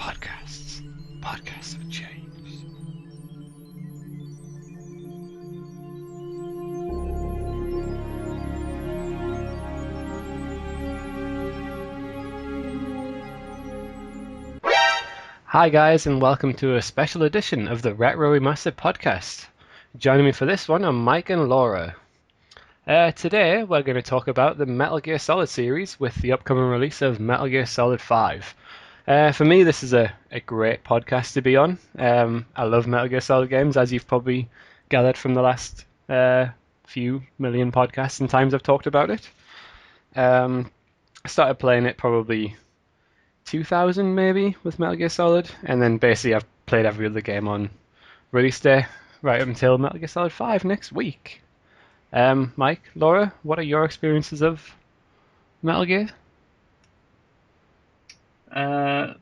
Podcasts. Podcasts have changed. Hi guys, and welcome to a special edition of the Retro Remastered podcast. Joining me for this one are Mike and Laura. Today we're going to talk about the Metal Gear Solid series with the upcoming release of Metal Gear Solid 5. For me, this is a great podcast to be on. I love Metal Gear Solid games, as you've probably gathered from the last few million podcasts and times I've talked about it. I started playing it probably 2000 maybe with Metal Gear Solid, and then basically I've played every other game on release day right up until Metal Gear Solid 5 next week. Mike, Laura, what are your experiences of Metal Gear? Hi.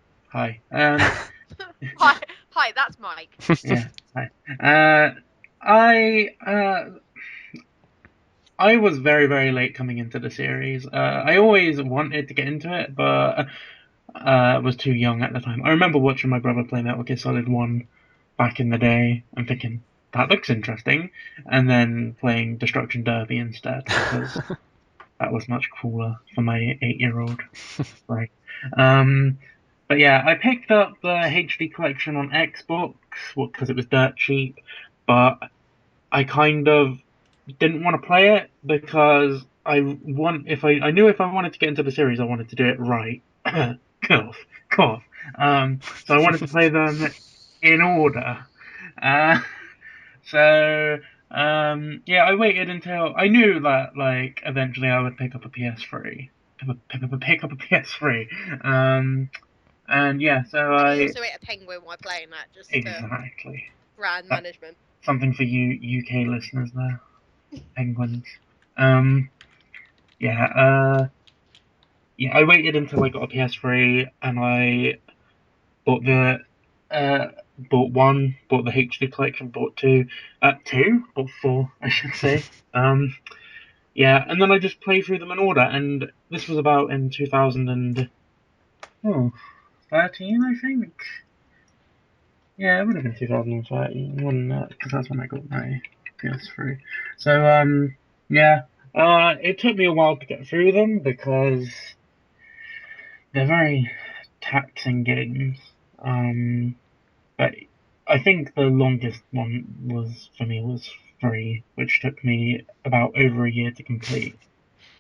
Hi, that's Mike. Yeah, hi. I was very, very late coming into the series. I always wanted to get into it, but was too young at the time. I remember watching my brother play Metal Gear Solid 1 back in the day and thinking, that looks interesting, and then playing Destruction Derby instead, because that was much cooler for my 8-year-old brain. Um, But yeah, I picked up the HD collection on Xbox because it was dirt cheap, but I kind of didn't want to play it because I knew if I wanted to get into the series, I wanted to do it right. cough, cough. So I wanted to play them in order. Uh, so yeah, I waited until I knew that like eventually I would pick up a PS3. Pick up a PS3. And yeah, so And he I also ate a penguin while playing that, just to exactly brand that, management. something for you UK listeners there, penguins. Um, yeah, yeah. I waited until I got a PS3 and I bought the uh bought one, bought the HD collection, bought bought four, I should say. Yeah, and then I just played through them in order, and this was about in 2013, I think. Yeah, it would have been 2013, wouldn't it? Because that's when I got my PS3. So, yeah, it took me a while to get through them because they're very taxing games. But I think the longest one for me was 3, which took me about over a year to complete.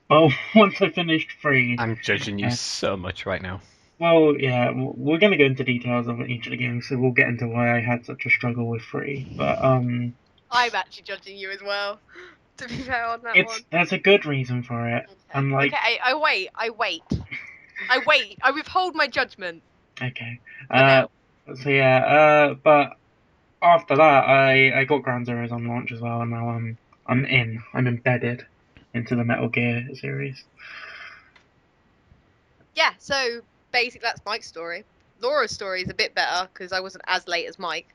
But once I finished 3, I'm judging you uh, so much right now. well, yeah, we're going to go into details of each of the games, so we'll get into why I had such a struggle with 3. But I'm actually judging you as well, to be fair on that one. there's a good reason for it. Okay. I'm Okay, like, I wait. I withhold my judgment okay, for uh, now. so yeah, but after that, I got Ground Zeroes on launch as well, and now I'm embedded into the Metal Gear series. Yeah, so basically that's Mike's story. Laura's story is a bit better because I wasn't as late as Mike.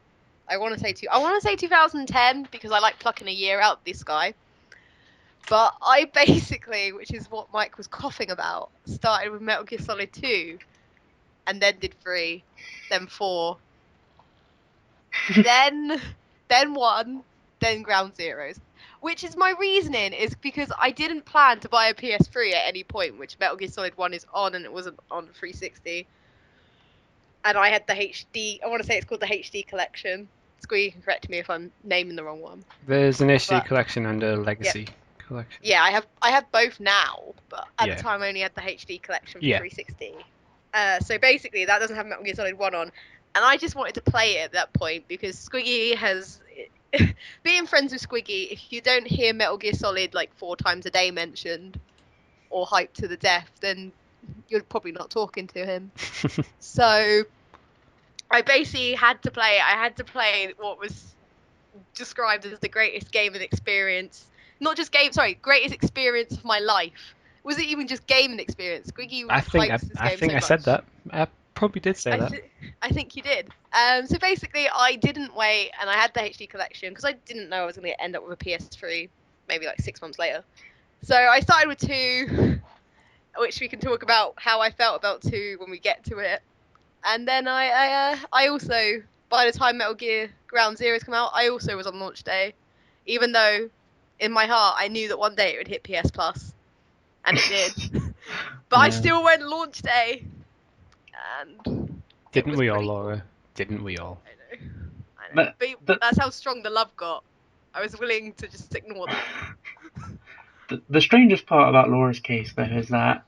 I want to say 2010 because I like plucking a year out of the sky. But I basically, which is what Mike was coughing about, started with Metal Gear Solid 2 and then did 3, then 4, then then 1, then Ground Zeroes. Which is my reasoning is because I didn't plan to buy a PS3 at any point, which Metal Gear Solid 1 is on and it wasn't on 360. And I had the HD, I want to say it's called the HD collection. Squee, you can correct me if I'm naming the wrong one. There's an HD But collection and a yeah, legacy collection. yeah, I have both now, but at the Yeah. time I only had the HD collection for Yeah. 360. So basically, that doesn't have Metal Gear Solid 1 on, and I just wanted to play it at that point because Squiggy has. Being friends with Squiggy, if you don't hear Metal Gear Solid like 4 times a day mentioned or hyped to the death, then you're probably not talking to him. So I basically had to play. I had to play what was described as the greatest gaming experience. Not just game, sorry, greatest experience of my life. Was it even just gaming experience? Squiggy I think I, hypes this I game think so I said much. that. I probably did say I that. th- I think you did. So basically, I didn't wait, and I had the HD collection because I didn't know I was going to end up with a PS3 maybe like 6 months later. So I started with 2, which we can talk about how I felt about 2 when we get to it. And then I also, by the time Metal Gear Ground Zeroes come out, I also was on launch day, even though in my heart I knew that one day it would hit PS Plus, and it did. But I Yeah. still went launch day, and it Didn't was we all, pretty cool. Laura? Didn't we all? I know. But that's how strong the love got. I was willing to just ignore that. The strangest part about Laura's case, though, is that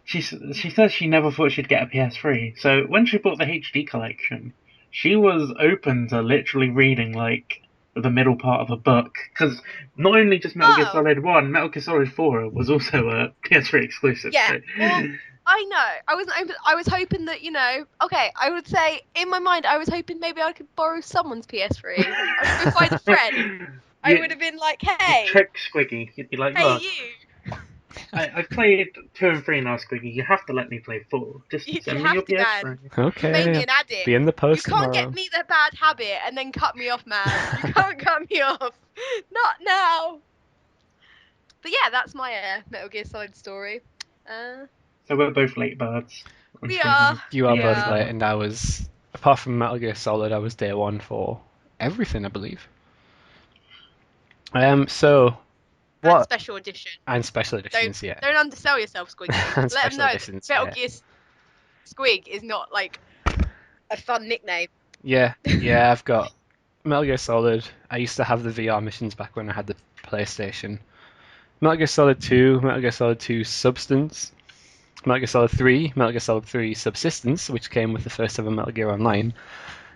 she says she never thought she'd get a PS3. So when she bought the HD collection, she was open to literally reading like the middle part of a book, because not only just Metal Gear Oh. Solid 1, Metal Gear Solid 4 was also a PS3 exclusive. Yeah, So. well, I know. I wasn't open. I was hoping that, okay, I would say in my mind, I was hoping maybe I could borrow someone's PS3. I would go find a friend. I would have been like, You hey, trick Squiggy. You'd be like, hey, look, you. I've played 2 and 3 now, Squiggy. You have to let me play 4. Just You send me your have to, PS3. man. You made me Okay. an addict. Be in the post You can't tomorrow. get me the bad habit and then cut me off, man. You can't cut me off. Not now. But yeah, that's my Metal Gear Solid story. So we're both late birds. We are. You are both Yeah. late, and I was, apart from Metal Gear Solid, I was day one for everything, I believe. So, And what? special edition. And special editions, yeah. Don't undersell yourself, Squiggy. And Let them special know that editions, Metal yeah. Gear Squig is not like a fun nickname. Yeah, I've got Metal Gear Solid. I used to have the VR missions back when I had the PlayStation. Metal Gear Solid 2, Metal Gear Solid 2 Substance, Metal Gear Solid 3, Metal Gear Solid 3 Subsistence, which came with the first ever Metal Gear Online.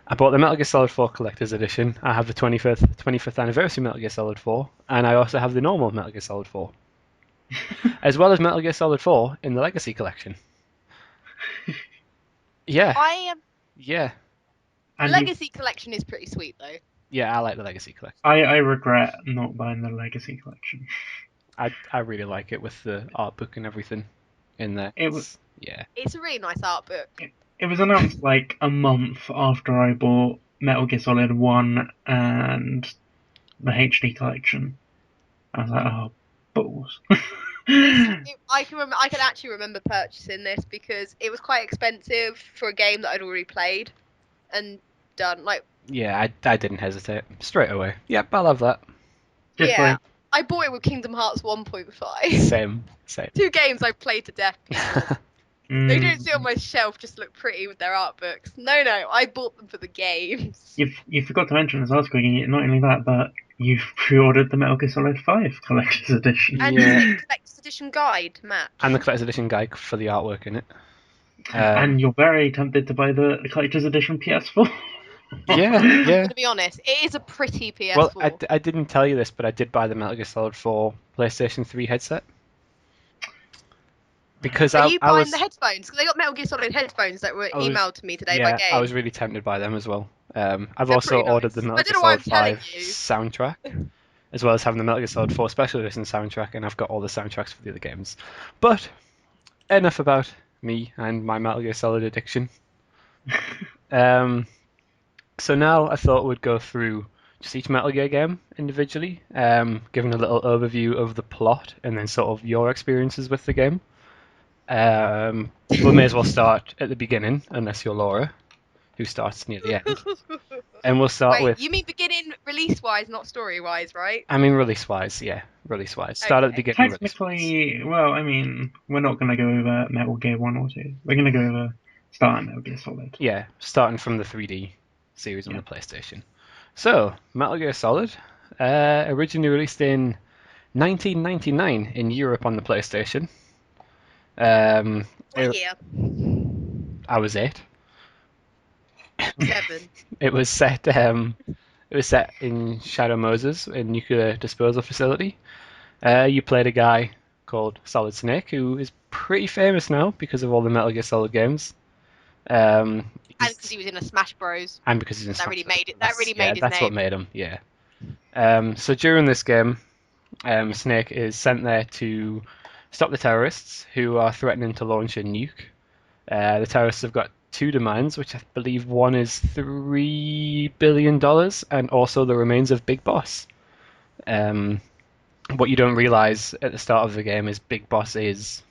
I bought the Metal Gear Solid 4 Collector's Edition. I have the 25th anniversary Metal Gear Solid 4, and I also have the normal Metal Gear Solid 4, as well as Metal Gear Solid 4 in the Legacy Collection. Yeah, yeah, The Legacy Collection is pretty sweet though. yeah. I like the Legacy Collection. I regret not buying the Legacy Collection. I really like it with the art book and everything in there. Yeah. It's a really nice art book. It was announced like a month after I bought Metal Gear Solid 1 and the HD collection. I was like, oh, balls. I can actually remember purchasing this because it was quite expensive for a game that I'd already played and done. Like, Yeah, I didn't hesitate straight away. Yep, I love that. Just yeah, like, I bought it with Kingdom Hearts 1.5. Same. 2 games I've played to death. They don't sit on my shelf just to look pretty with their art books. No, I bought them for the games. You forgot to mention as well, Squiggy, not only that, but you've pre-ordered the Metal Gear Solid 5 Collector's Edition. And Yeah. the Collector's Edition guide, Matt. And the collector's edition guide for the artwork in it. And you're very tempted to buy the Collector's Edition PS4. Yeah. To be honest, it is a pretty PS4. Well, I didn't tell you this, but I did buy the Metal Gear Solid 4 PlayStation 3 headset. Because Are you I buying was, the headphones? Because they got Metal Gear Solid headphones that were I was- emailed to me today by yeah, Gabe. I was really tempted by them as well. I've They're also pretty ordered the nice. Metal I Gear don't know why I'm Solid telling 5 you. soundtrack, as well as having the Metal Gear Solid 4 Special Edition soundtrack, and I've got all the soundtracks for the other games. But enough about me and my Metal Gear Solid addiction. So now I thought we'd go through just each Metal Gear game individually, giving a little overview of the plot and then sort of your experiences with the game. We may as well start at the beginning, unless you're Laura, who starts near the end. And we'll start Wait, with, you mean beginning release-wise, not story-wise, right? I mean, release-wise, yeah, release-wise. Start at the Okay. beginning. Release-wise. Technically, well, I mean, we're not going to go over Metal Gear 1 or 2. We're going to go over starting Metal Gear Solid. Yeah, starting from the 3D series on the PlayStation. So, Metal Gear Solid, originally released in 1999 in Europe on the PlayStation. What year? I was 8. 7. It was set. It was set in Shadow Moses, a nuclear disposal facility. You played a guy called Solid Snake, who is pretty famous now because of all the Metal Gear Solid games. And because he was in a Smash Bros. And because he's in That Smash really Bros. made it. That really made his That's what name. made him. Yeah. So during this game, Snake is sent there to stop the terrorists who are threatening to launch a nuke. The terrorists have got 2 demands, which I believe one is $3 billion, and also the remains of Big Boss. What you don't realize at the start of the game is Big Boss is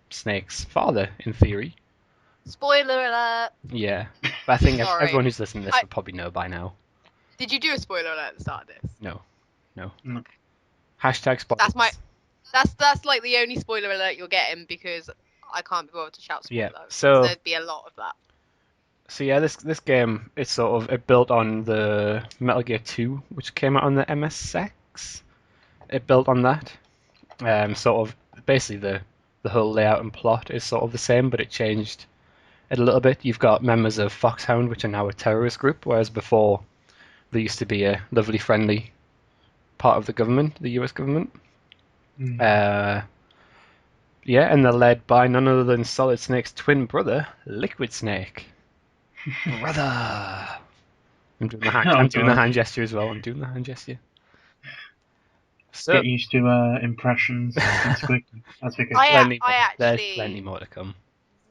Snake's father, in theory. Spoiler alert. Yeah, but I think Sorry. everyone who's listening to this I- will probably know by now. Did you do a spoiler alert at the start of this? No. No. Hashtag spoilers. That's my. That's like the only spoiler alert you're getting because I can't be bothered to shout spoilers. Yeah, 'cause so- there'd be a lot of that. So yeah, this game it built on the Metal Gear 2, which came out on the MSX. It built on that. Sort of basically the whole layout and plot is sort of the same, but it changed it a little bit. You've got members of Foxhound, which are now a terrorist group, whereas before they used to be a lovely, friendly part of the government, the US government. Mm. Yeah, and they're led by none other than Solid Snake's twin brother, Liquid Snake. Brother. I'm doing the hand. Oh, I'm doing the God. hand gesture as well. I'm doing the hand gesture. So Get used to impressions and Squiggy. That's because there's actually plenty more to come.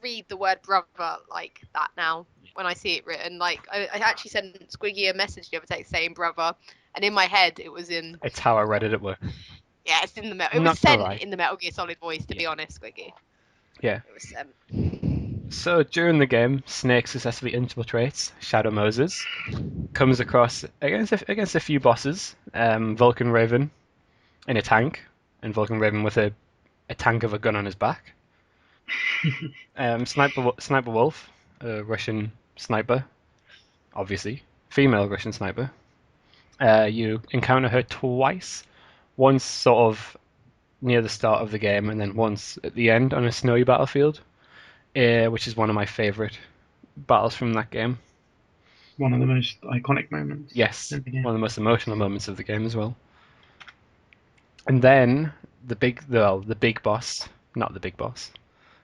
read the word brother like that now when I see it written. Like I actually sent Squiggy a message the other day saying brother, and in my head it was in. It's how I read it at work. Yeah, it's in the It Not was sent alright. in the Metal Gear Solid voice, to be Yeah. honest, Squiggy. Yeah. It was sent. So during the game, Snake successfully infiltrates Shadow Moses, comes across against a few bosses, Vulcan Raven in a tank, and Vulcan Raven with a tank of a gun on his back. Sniper Wolf, a Russian sniper, obviously female Russian sniper. You encounter her twice, once sort of near the start of the game, and then once at the end on a snowy battlefield, which is one of my favorite battles from that game. One of the most iconic moments. Yes, in the game. one of the most emotional moments of the game as well. And then the big boss, not the big boss,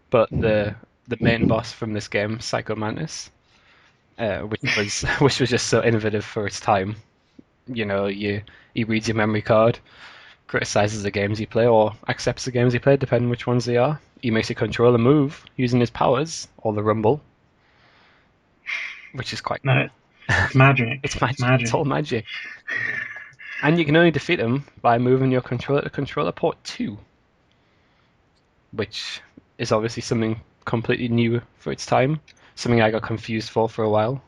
but the main boss from this game, Psycho Mantis, which was just so innovative for its time. You know, he reads your memory card, criticizes the games you play, or accepts the games you play, depending which ones they are. He makes a controller move using his powers, or the rumble, which is quite cool. No, it's magic. It's magic. It's all magic. And you can only defeat him by moving your controller to controller port 2, which is obviously something completely new for its time. Something I got confused for a while.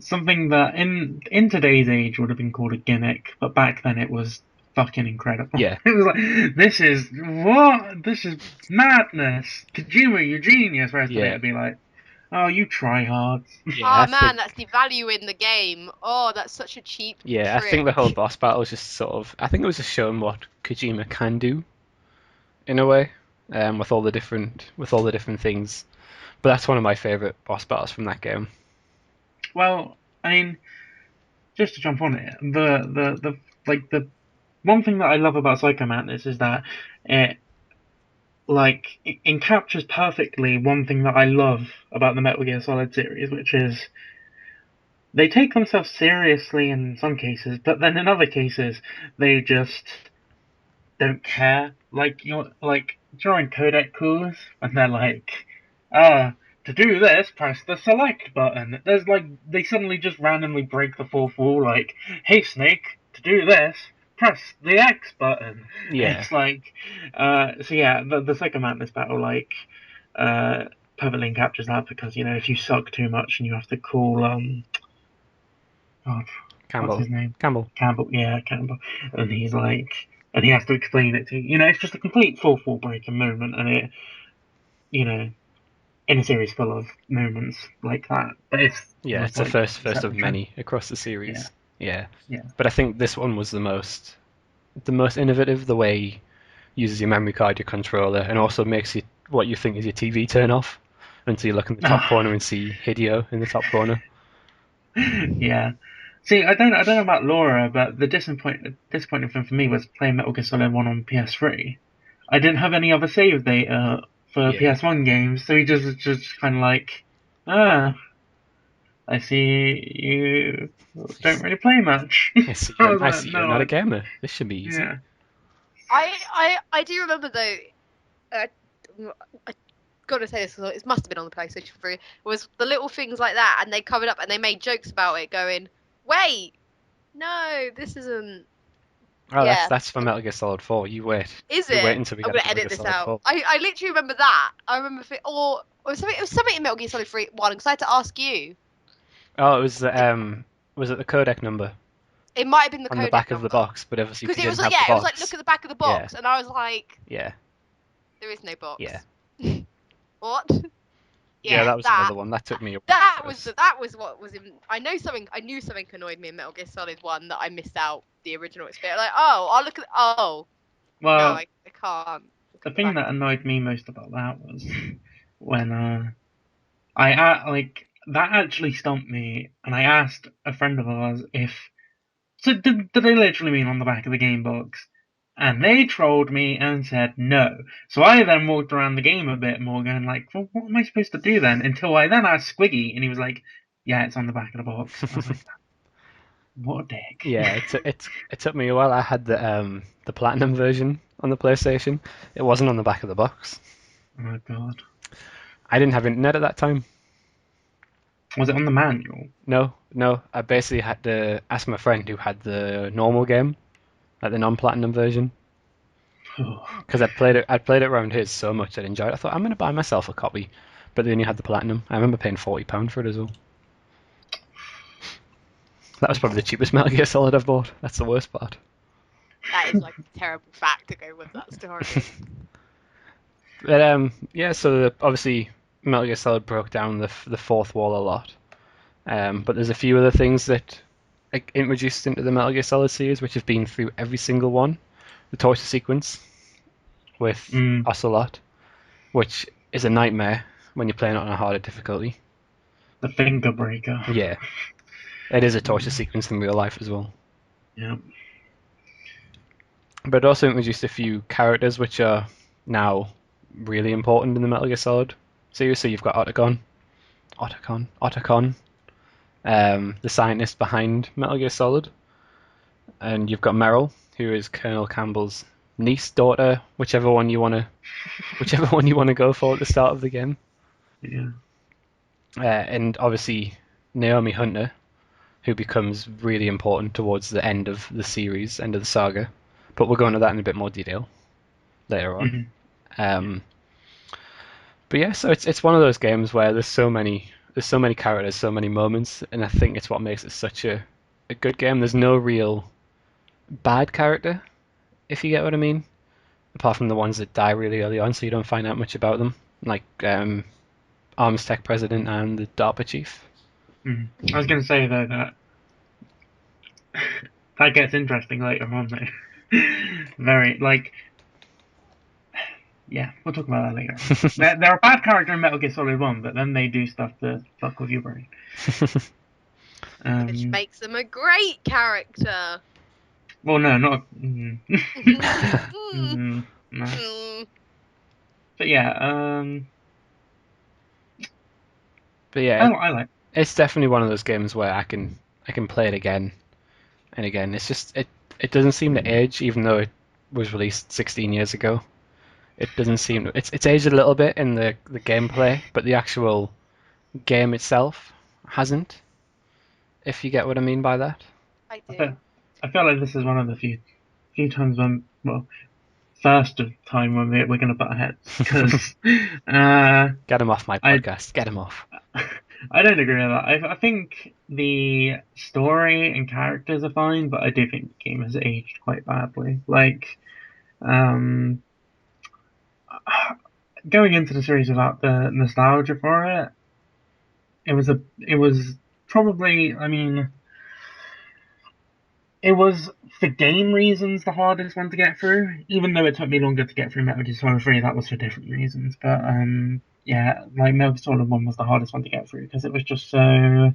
Something that in today's age would have been called a gimmick, but back then it was fucking incredible. Yeah. It was like, this is madness. Kojima, you genius. Whereas today Yeah. it'd be like, oh, you try hard. Yeah, That's devaluing the game. Oh, that's such a cheap Yeah, I trick. think the whole boss battle was just sort of. I think it was just showing what Kojima can do, in a way, with all the different things. But that's one of my favorite boss battles from that game. Well, I mean, just to jump on it, the one thing that I love about Psycho Mantis is that it captures perfectly one thing that I love about the Metal Gear Solid series, which is they take themselves seriously in some cases, but then in other cases they just don't care. Like during Codec calls, and they're like, to do this, press the select button. There's they suddenly just randomly break the fourth wall, like, hey Snake, to do this, press the X button. Yeah. It's like, so yeah, the Psycho Mantis battle, perfectly captures that because, if you suck too much and you have to call, Campbell. what's his name? Campbell. Yeah, Campbell. And he's like, and he has to explain it to you. It's just a complete fourth wall breaking moment, and it, in a series full of moments like that. But it's the first of many across the series. Yeah. But I think this one was the most innovative. The way he uses your memory card, your controller, and also makes what you think is your TV turn off until you look in the top corner and see Hideo in the top corner. Yeah. See, I don't know about Laura, but the disappointing thing for me was playing Metal Gear Solid 1 on PS3. I didn't have any other save data for PS1 games, so he just kind of like, I see you don't really play much. I see you're not a gamer. This should be easy. Yeah. I do remember though. I gotta say this, it must have been on the PlayStation 3. Was the little things like that, and they covered up and they made jokes about it, going, "Wait, no, this isn't." Oh, that's for Metal Gear Solid 4. You wait. Is You it? wait until we I'm get gonna edit this Solid out. 4. I literally remember that. I remember, or It was something in Metal Gear Solid 3 1 because I had to ask you. Oh, it was it the codec number It might have been the on the codec back of number. the box, but obviously if Because you it was didn't like, have the it was like, box, look at the back of the box, and I was like, yeah, there is no box. yeah, What? yeah, that was that. another one that took me a while. That was what was in. I knew something annoyed me in Metal Gear Solid 1 that I missed out the original experience. Like, oh, I'll look at. Oh, no, Well, I can't. Look the at thing back. that annoyed me most about that was when like that actually stumped me, and I asked a friend of ours if so did they literally mean on the back of the game box, and they trolled me and said no. So I then walked around the game a bit more, going like, well, what am I supposed to do then? Until I then asked Squiggy, and he was like, yeah, it's on the back of the box. I was like, what a dick. Yeah, it took me a while. I had the platinum version on the PlayStation. It wasn't on the back of the box. Oh god. I didn't have internet at that time. Was it on the manual? No, no. I basically had to ask my friend who had the normal game, like the non-platinum version, because I'd played it around his so much I'd enjoyed it. I thought I'm gonna buy myself a copy, but then you had the platinum. I remember paying £40 for it as well. That was probably the cheapest Metal Gear Solid I've bought. That's the worst part. That is like a terrible fact to go with that story. But yeah. So obviously Metal Gear Solid broke down the fourth wall a lot. But there's a few other things that introduced into the Metal Gear Solid series, which have been through every single one. The torture sequence with Ocelot, which is a nightmare when you're playing it on a harder difficulty. The finger breaker. Yeah, it is a torture sequence in real life as well. Yeah. But it also introduced a few characters which are now really important in the Metal Gear Solid series. So you've got Otacon, the scientist behind Metal Gear Solid, and you've got Meryl, who is Colonel Campbell's niece, daughter, whichever one you want to go for at the start of the game. Yeah. And obviously Naomi Hunter, who becomes really important towards the end of the series, end of the saga. But we'll go into that in a bit more detail later on. But yeah, so it's one of those games where there's so many characters, so many moments, and I think it's what makes it such a good game. There's no real bad character, if you get what I mean, apart from the ones that die really early on, so you don't find out much about them, like Arms Tech President and the DARPA Chief. I was going to say though that that gets interesting later on though. Very like, yeah, we'll talk about that later. They're a bad character in Metal Gear Solid 1, but then they do stuff to fuck with your brain. Which makes them a great character. Well, no, not. No. But yeah, But yeah, I like. it's definitely one of those games where I can play it again and again. It's just it doesn't seem to age, even though it was released 16 years ago. It doesn't seem to, it's aged a little bit in the gameplay, but the actual game itself hasn't. If you get what I mean by that. I do. I feel like this is one of the few times when, well, first time when we're going to butt heads, because get him off my podcast. Get him off. I don't agree with that. I think the story and characters are fine, but I do think the game has aged quite badly. Like, going into the series without the nostalgia for it, it was probably, I mean, it was for game reasons the hardest one to get through. Even though it took me longer to get through Metal Gear Solid 3, that was for different reasons. But yeah, like Metal Gear Solid 1 was the hardest one to get through because it was just so.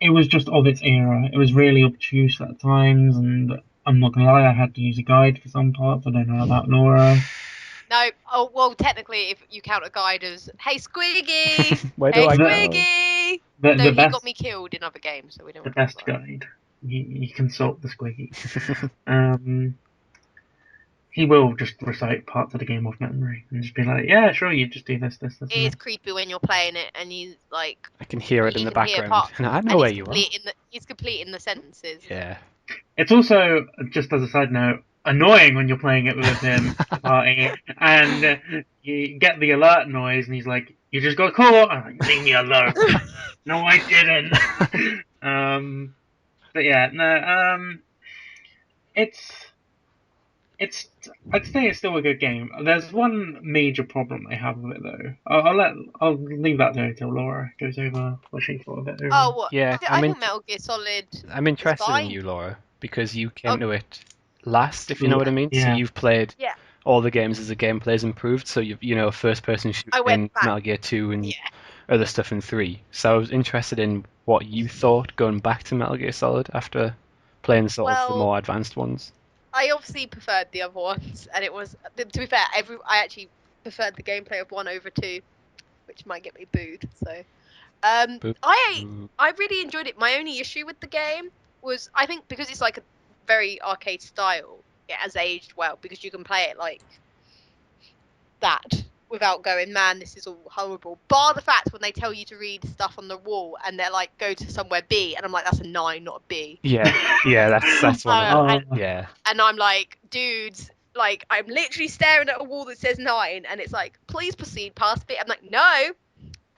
It was just of its era. It was really obtuse at times, and I'm not gonna lie, I had to use a guide for some parts. I don't know about Laura. No, oh well, technically, if you count a guide as "Hey Squiggy," Where do "Hey I go? Squiggy," The no, he best, got me killed in other games, so we don't. the best guide. You consult the Squiggy. He will just recite parts of the game off memory and just be like, "Yeah, sure, you just do this, this, this." It is creepy when you're playing it and he's like. I can hear it in the background. And I know and where you are. He's completing the sentences. Yeah. It's also, just as a side note, annoying when you're playing it with him at the party, and you get the alert noise, and he's like, "You just got caught." I'm like, "Leave me alone." No, I didn't. But yeah, no. It's it's. I'd say it's still a good game. There's one major problem I have with it though. I'll leave that there till Laura goes over what she thought of it Oh, overall. what? Yeah, I think Metal Gear Solid I'm is interested in fine. you, Laura, because you Oh. came to it last, if you know what I mean. So Yeah. you've played Yeah. all the games as the gameplay's improved. So first person I shooting went in back. Metal Gear 2 and Yeah. other stuff in 3. So I was interested in what you thought going back to Metal Gear Solid after playing sort of the Well, more advanced ones. I obviously preferred the other ones, and it was, to be fair, I actually preferred the gameplay of 1 over 2, which might get me booed. So, Boo. I really enjoyed it. My only issue with the game was, I think, because it's like a very arcade style, it has aged well because you can play it like that without going, man, this is all horrible. Bar the fact when they tell you to read stuff on the wall and they're like, go to somewhere B, and I'm like, that's a 9, not a B. Yeah, that's one of And, them. Yeah. and I'm like, dudes, like, I'm literally staring at a wall that says 9, and it's like, please proceed past B. I'm like, no,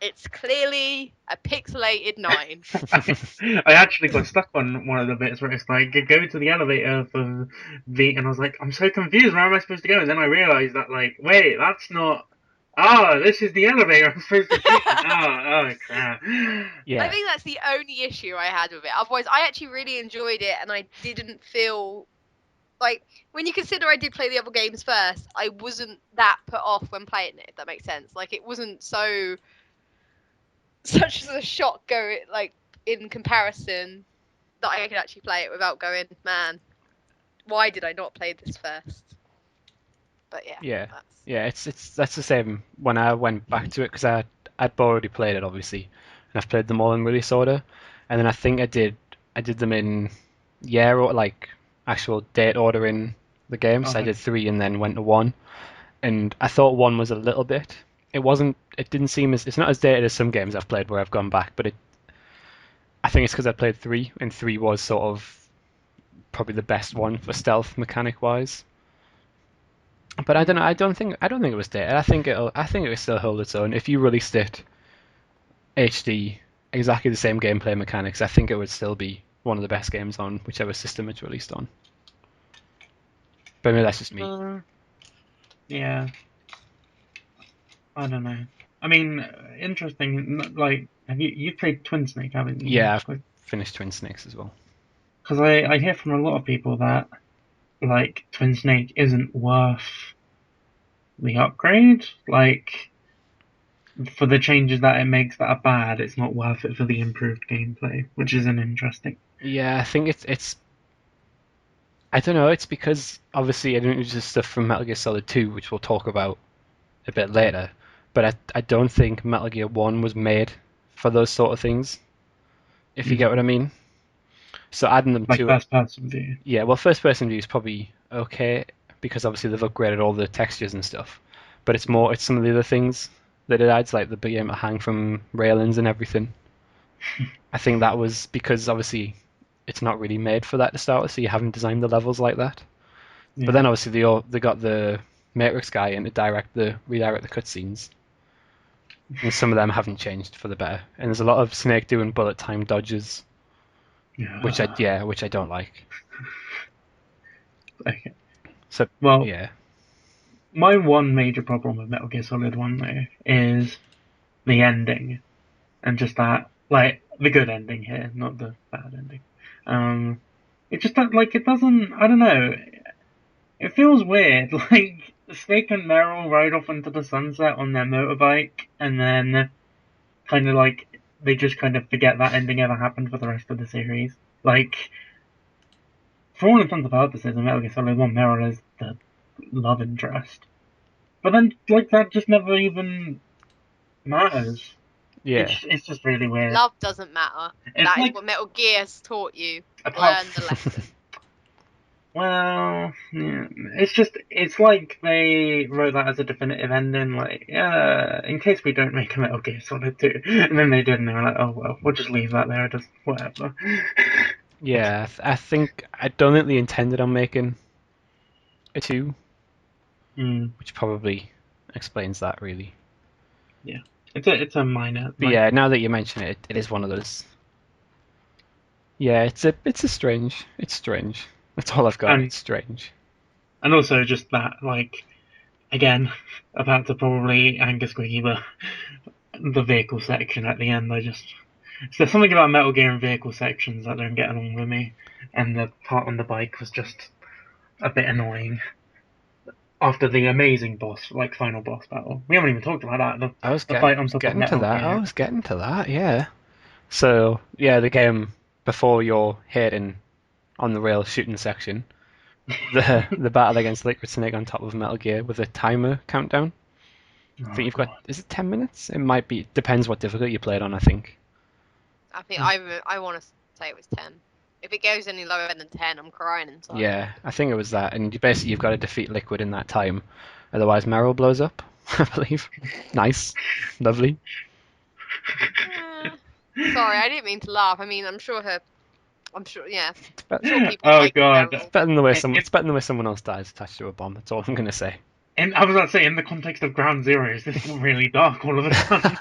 it's clearly a pixelated 9. I actually got stuck on one of the bits where it's like, go to the elevator for V, and I was like, I'm so confused, where am I supposed to go? And then I realized that, like, wait, that's not. This is the elevator I'm supposed to take. Oh, crap. Yeah. I think that's the only issue I had with it. Otherwise, I actually really enjoyed it, and I didn't feel like, when you consider I did play the other games first, I wasn't that put off when playing it, if that makes sense. Like, it wasn't such a shock like, in comparison, that I could actually play it without going, man, why did I not play this first? But yeah. Yeah. That's... Yeah, that's the same when I went back to it because I'd already played it obviously, and I've played them all in release order, and then I think I did them in year or like actual date order in the game. So I Okay. did 3 and then went to 1, and I thought 1 was a little bit. It didn't seem as it's not as dated as some games I've played where I've gone back, but I think it's because I played 3 and 3 was sort of probably the best one for stealth mechanic wise. But I don't know. I don't think it was dated. I think it would still hold its own if you released it HD, exactly the same gameplay mechanics. I think it would still be one of the best games on whichever system it's released on. But maybe that's just me. Yeah. I don't know. I mean, interesting. Like, you played Twin Snake, haven't you? Yeah, I've finished Twin Snakes as well. Because I hear from a lot of people that, like, Twin Snake isn't worth the upgrade. Like, for the changes that it makes that are bad, it's not worth it for the improved gameplay, which is an interesting. Yeah, I think it's I don't know. It's because obviously I didn't use the stuff from Metal Gear Solid 2, which we'll talk about a bit later. But I don't think Metal Gear 1 was made for those sort of things, if you get what I mean. So adding them Like to it, first person view. yeah, well, first person view is probably okay because obviously they've upgraded all the textures and stuff. But it's some of the other things that it adds, like the being able to hang from railings and everything. I think that was because obviously it's not really made for that to start with, so you haven't designed the levels like that. Yeah. But then obviously they got the Matrix guy in to redirect the cutscenes, and some of them haven't changed for the better. And there's a lot of Snake doing bullet time dodges, Yeah. which I don't like. Okay. So Well, yeah, my one major problem with Metal Gear Solid 1, though, is the ending. And just that, like, the good ending here, not the bad ending. It's just that, like, it doesn't, I don't know, it feels weird. Like, Snake and Meryl ride off into the sunset on their motorbike, and then kind of like, they just kind of forget that ending ever happened for the rest of the series. Like, for all intents and purposes, in Metal Gear Solid 1, Meryl is the love interest. But then, like, that just never even matters. yeah, It's just really weird. Love doesn't matter. It's That is like, what Metal Gear has taught you. apart Learn the lesson. well, yeah, it's like they wrote that as a definitive ending, like, yeah, in case we don't make a Metal Gear Solid 2. And then they did, and they were like, oh well, we'll just leave that there, just whatever. yeah. I don't think they intended on making a 2, Mm, which probably explains that really. it's a minor. But yeah, now that you mention it, it is one of those. Yeah, it's strange. It's strange. That's all I've got. and It's strange. and also just that, like, again, about to probably anger Squiggy, but the vehicle section at the end, there's something about Metal Gear and vehicle sections that don't get along with me, and the part on the bike was just a bit annoying. After the amazing boss, like final boss battle, we haven't even talked about that. I was The fight on was top of getting to Metal that. I Gear. was getting to that. Yeah. So yeah, the game before your hitting on the rail shooting section, the battle against Liquid Snake on top of Metal Gear with a timer countdown. I think Oh you've got, god. is it 10 minutes? It might be, depends what difficulty you played on, I think. I think I want to say it was 10. If it goes any lower than 10, I'm crying inside. Yeah, I think it was that. And basically, you've got to defeat Liquid in that time. Otherwise, Meryl blows up, I believe. Nice. Lovely. Sorry, I didn't mean to laugh. I mean, I'm sure, yeah, It's, I'm sure people Oh like god. Meryl. better than the way In, it's better than the way someone else dies attached to a bomb. That's all I'm gonna say. I was about to say, in the context of Ground Zero, is this really dark all of a sudden?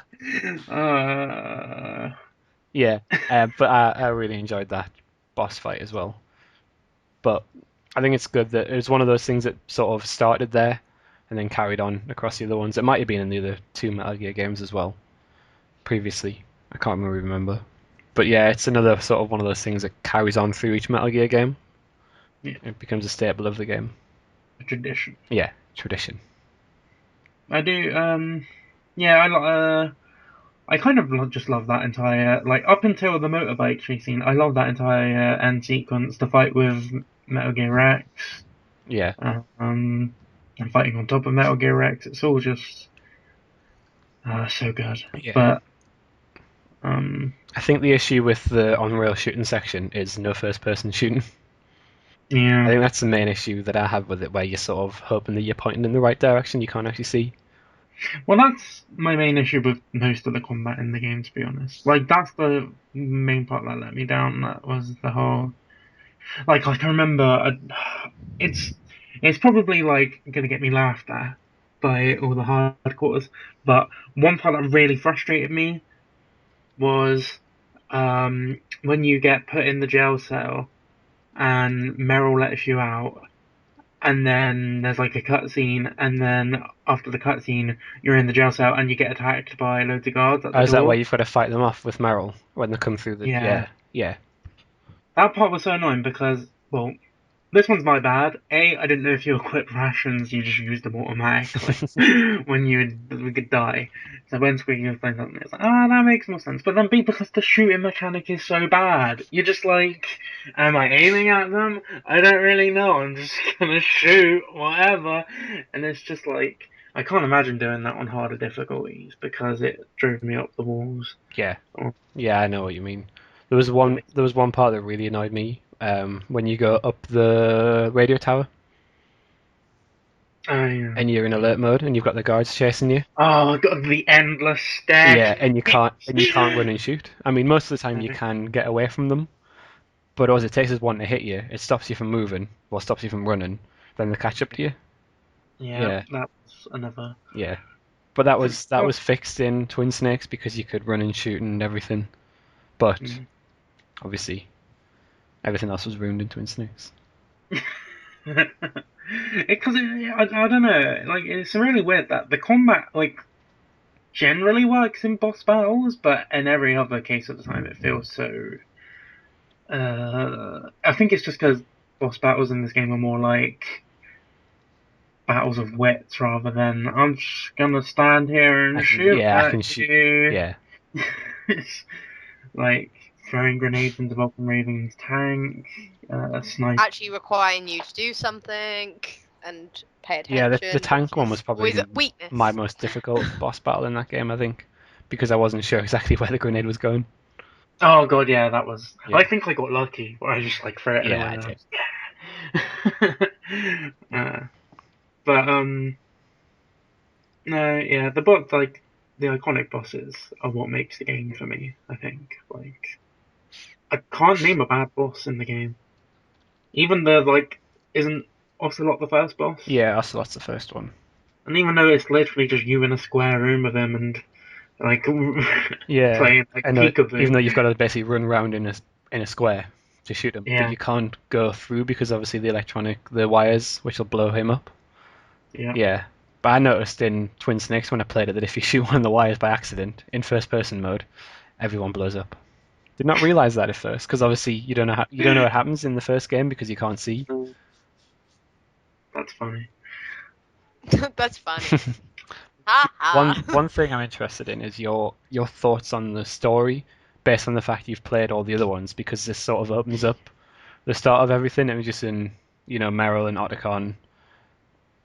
Yeah, but I really enjoyed that boss fight as well. But I think it's good that it was one of those things that sort of started there and then carried on across the other ones. It might have been in the other two Metal Gear games as well previously. I can't really remember. But yeah, it's another sort of one of those things that carries on through each Metal Gear game. yeah, It becomes a staple of the game. a tradition. Yeah, tradition. I do. Yeah, I kind of just love that entire, like, up until the motorbike chase scene. I love that entire end sequence. The fight with Metal Gear Rex, Yeah, and fighting on top of Metal Gear Rex. It's all just so good. yeah. But um, I think the issue with the on-rail shooting section is no first-person shooting. I yeah. think that's the main issue that I have with it, where you're sort of hoping that you're pointing in the right direction. You can't actually see. Well, that's my main issue with most of the combat in the game, to be honest. Like, that's the main part that let me down. That was the whole, like I remember, it's it's probably like gonna get me laughed at by all the hardcores, but one part that really frustrated me was when you get put in the jail cell and Meryl lets you out, and then there's like a cutscene, and then after the cutscene, you're in the jail cell and you get attacked by loads of guards at Oh, the is that why door. you've got to fight them off with Meryl when they come through the? Yeah, Yeah, yeah, that part was so annoying because, well, this one's my bad. A, I didn't know if you equipped rations, you just used them automatically when we could die. So when Squeaky was playing something, it's like, that makes more sense. But then B, because the shooting mechanic is so bad, you're just like, am I aiming at them? I don't really know. I'm just gonna shoot, whatever. And it's just like, I can't imagine doing that on harder difficulties because it drove me up the walls. yeah, Oh, yeah. I know what you mean. that makes There was one part that really annoyed me. When you go up the radio tower yeah. and you're in alert mode and you've got the guards chasing you. Oh, God, the endless Yeah, staircase. and you can't run and shoot. I mean, most of the time you can get away from them, but all it takes is one to hit you. It stops you from moving, or stops you from running. Then they catch up to you. Yeah, Yeah, that was another. yeah. But that Oh, was fixed in Twin Snakes because you could run and shoot and everything. But mm. obviously, everything else was ruined in Twin Snakes. Because I don't know, like it's really weird that the combat like generally works in boss battles, but in every other case of the time it feels so. I think it's just because boss battles in this game are more like battles of wits rather than I'm just gonna stand here and shoot I at can shoot. you. Yeah, It's like throwing grenades into Vulcan Raven's tank, snipe. Actually requiring you to do something and pay yeah. The attention, tank which one was is always probably a my weakness. most difficult boss battle in that game, I think, because I wasn't sure exactly where the grenade was going. Oh god, yeah, that was. I Yeah, think I got lucky, where I just like threw it yeah, anywhere I and I did. was, uh, but no, yeah, the boss, like the iconic bosses, are what makes the game for me. I think, like, I can't name a bad boss in the game. Even the like isn't. Ocelot the first boss? Yeah, Ocelot's the first one. And even though it's literally just you in a square room with him and like Yeah, playing like I know. Even peekaboo. though you've got to basically run around in a square to shoot him, but Yeah, you can't go through because obviously the wires, which will blow him up. yeah. Yeah, but I noticed in Twin Snakes when I played it that if you shoot one of the wires by accident in first-person mode, everyone blows up. Did not realize that at first because obviously you don't know what happens in the first game because you can't see. That's funny. That's funny. Ha One ha. one thing I'm interested in is your thoughts on the story based on the fact you've played all the other ones because this sort of opens up the start of everything. It was just in Meryl and Otacon,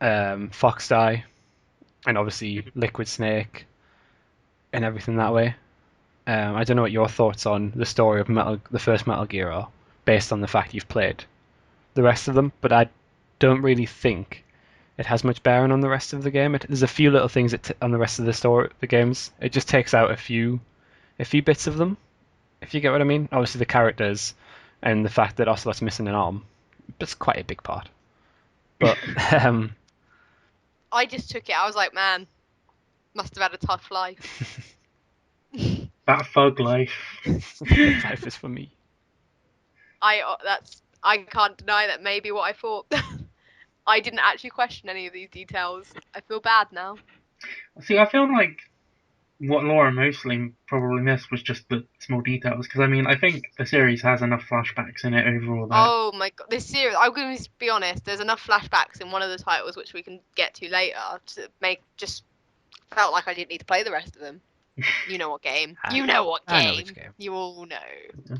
Foxdie, and obviously Liquid Snake and everything that way. I don't know what your thoughts on the story of the first Metal Gear are based on the fact you've played the rest of them, but I don't really think it has much bearing on the rest of the game. There's a few little things on the rest of the games. It just takes out a few bits of them, if you get what I mean. Obviously the characters and the fact that Ocelot's missing an arm, that's quite a big part. But I just took it. I was like, man, must have had a tough life. That thug life. life is for me. I can't deny that maybe what I thought. I didn't actually question any of these details. I feel bad now. See, I feel like what Laura mostly probably missed was just the small details. Because I mean, I think the series has enough flashbacks in it overall that. Oh my god, this series, I'm going to be honest, there's enough flashbacks in one of the titles which we can get to later to make just felt like I didn't need to play the rest of them. You know what game? You know what game? I know which game. You all know.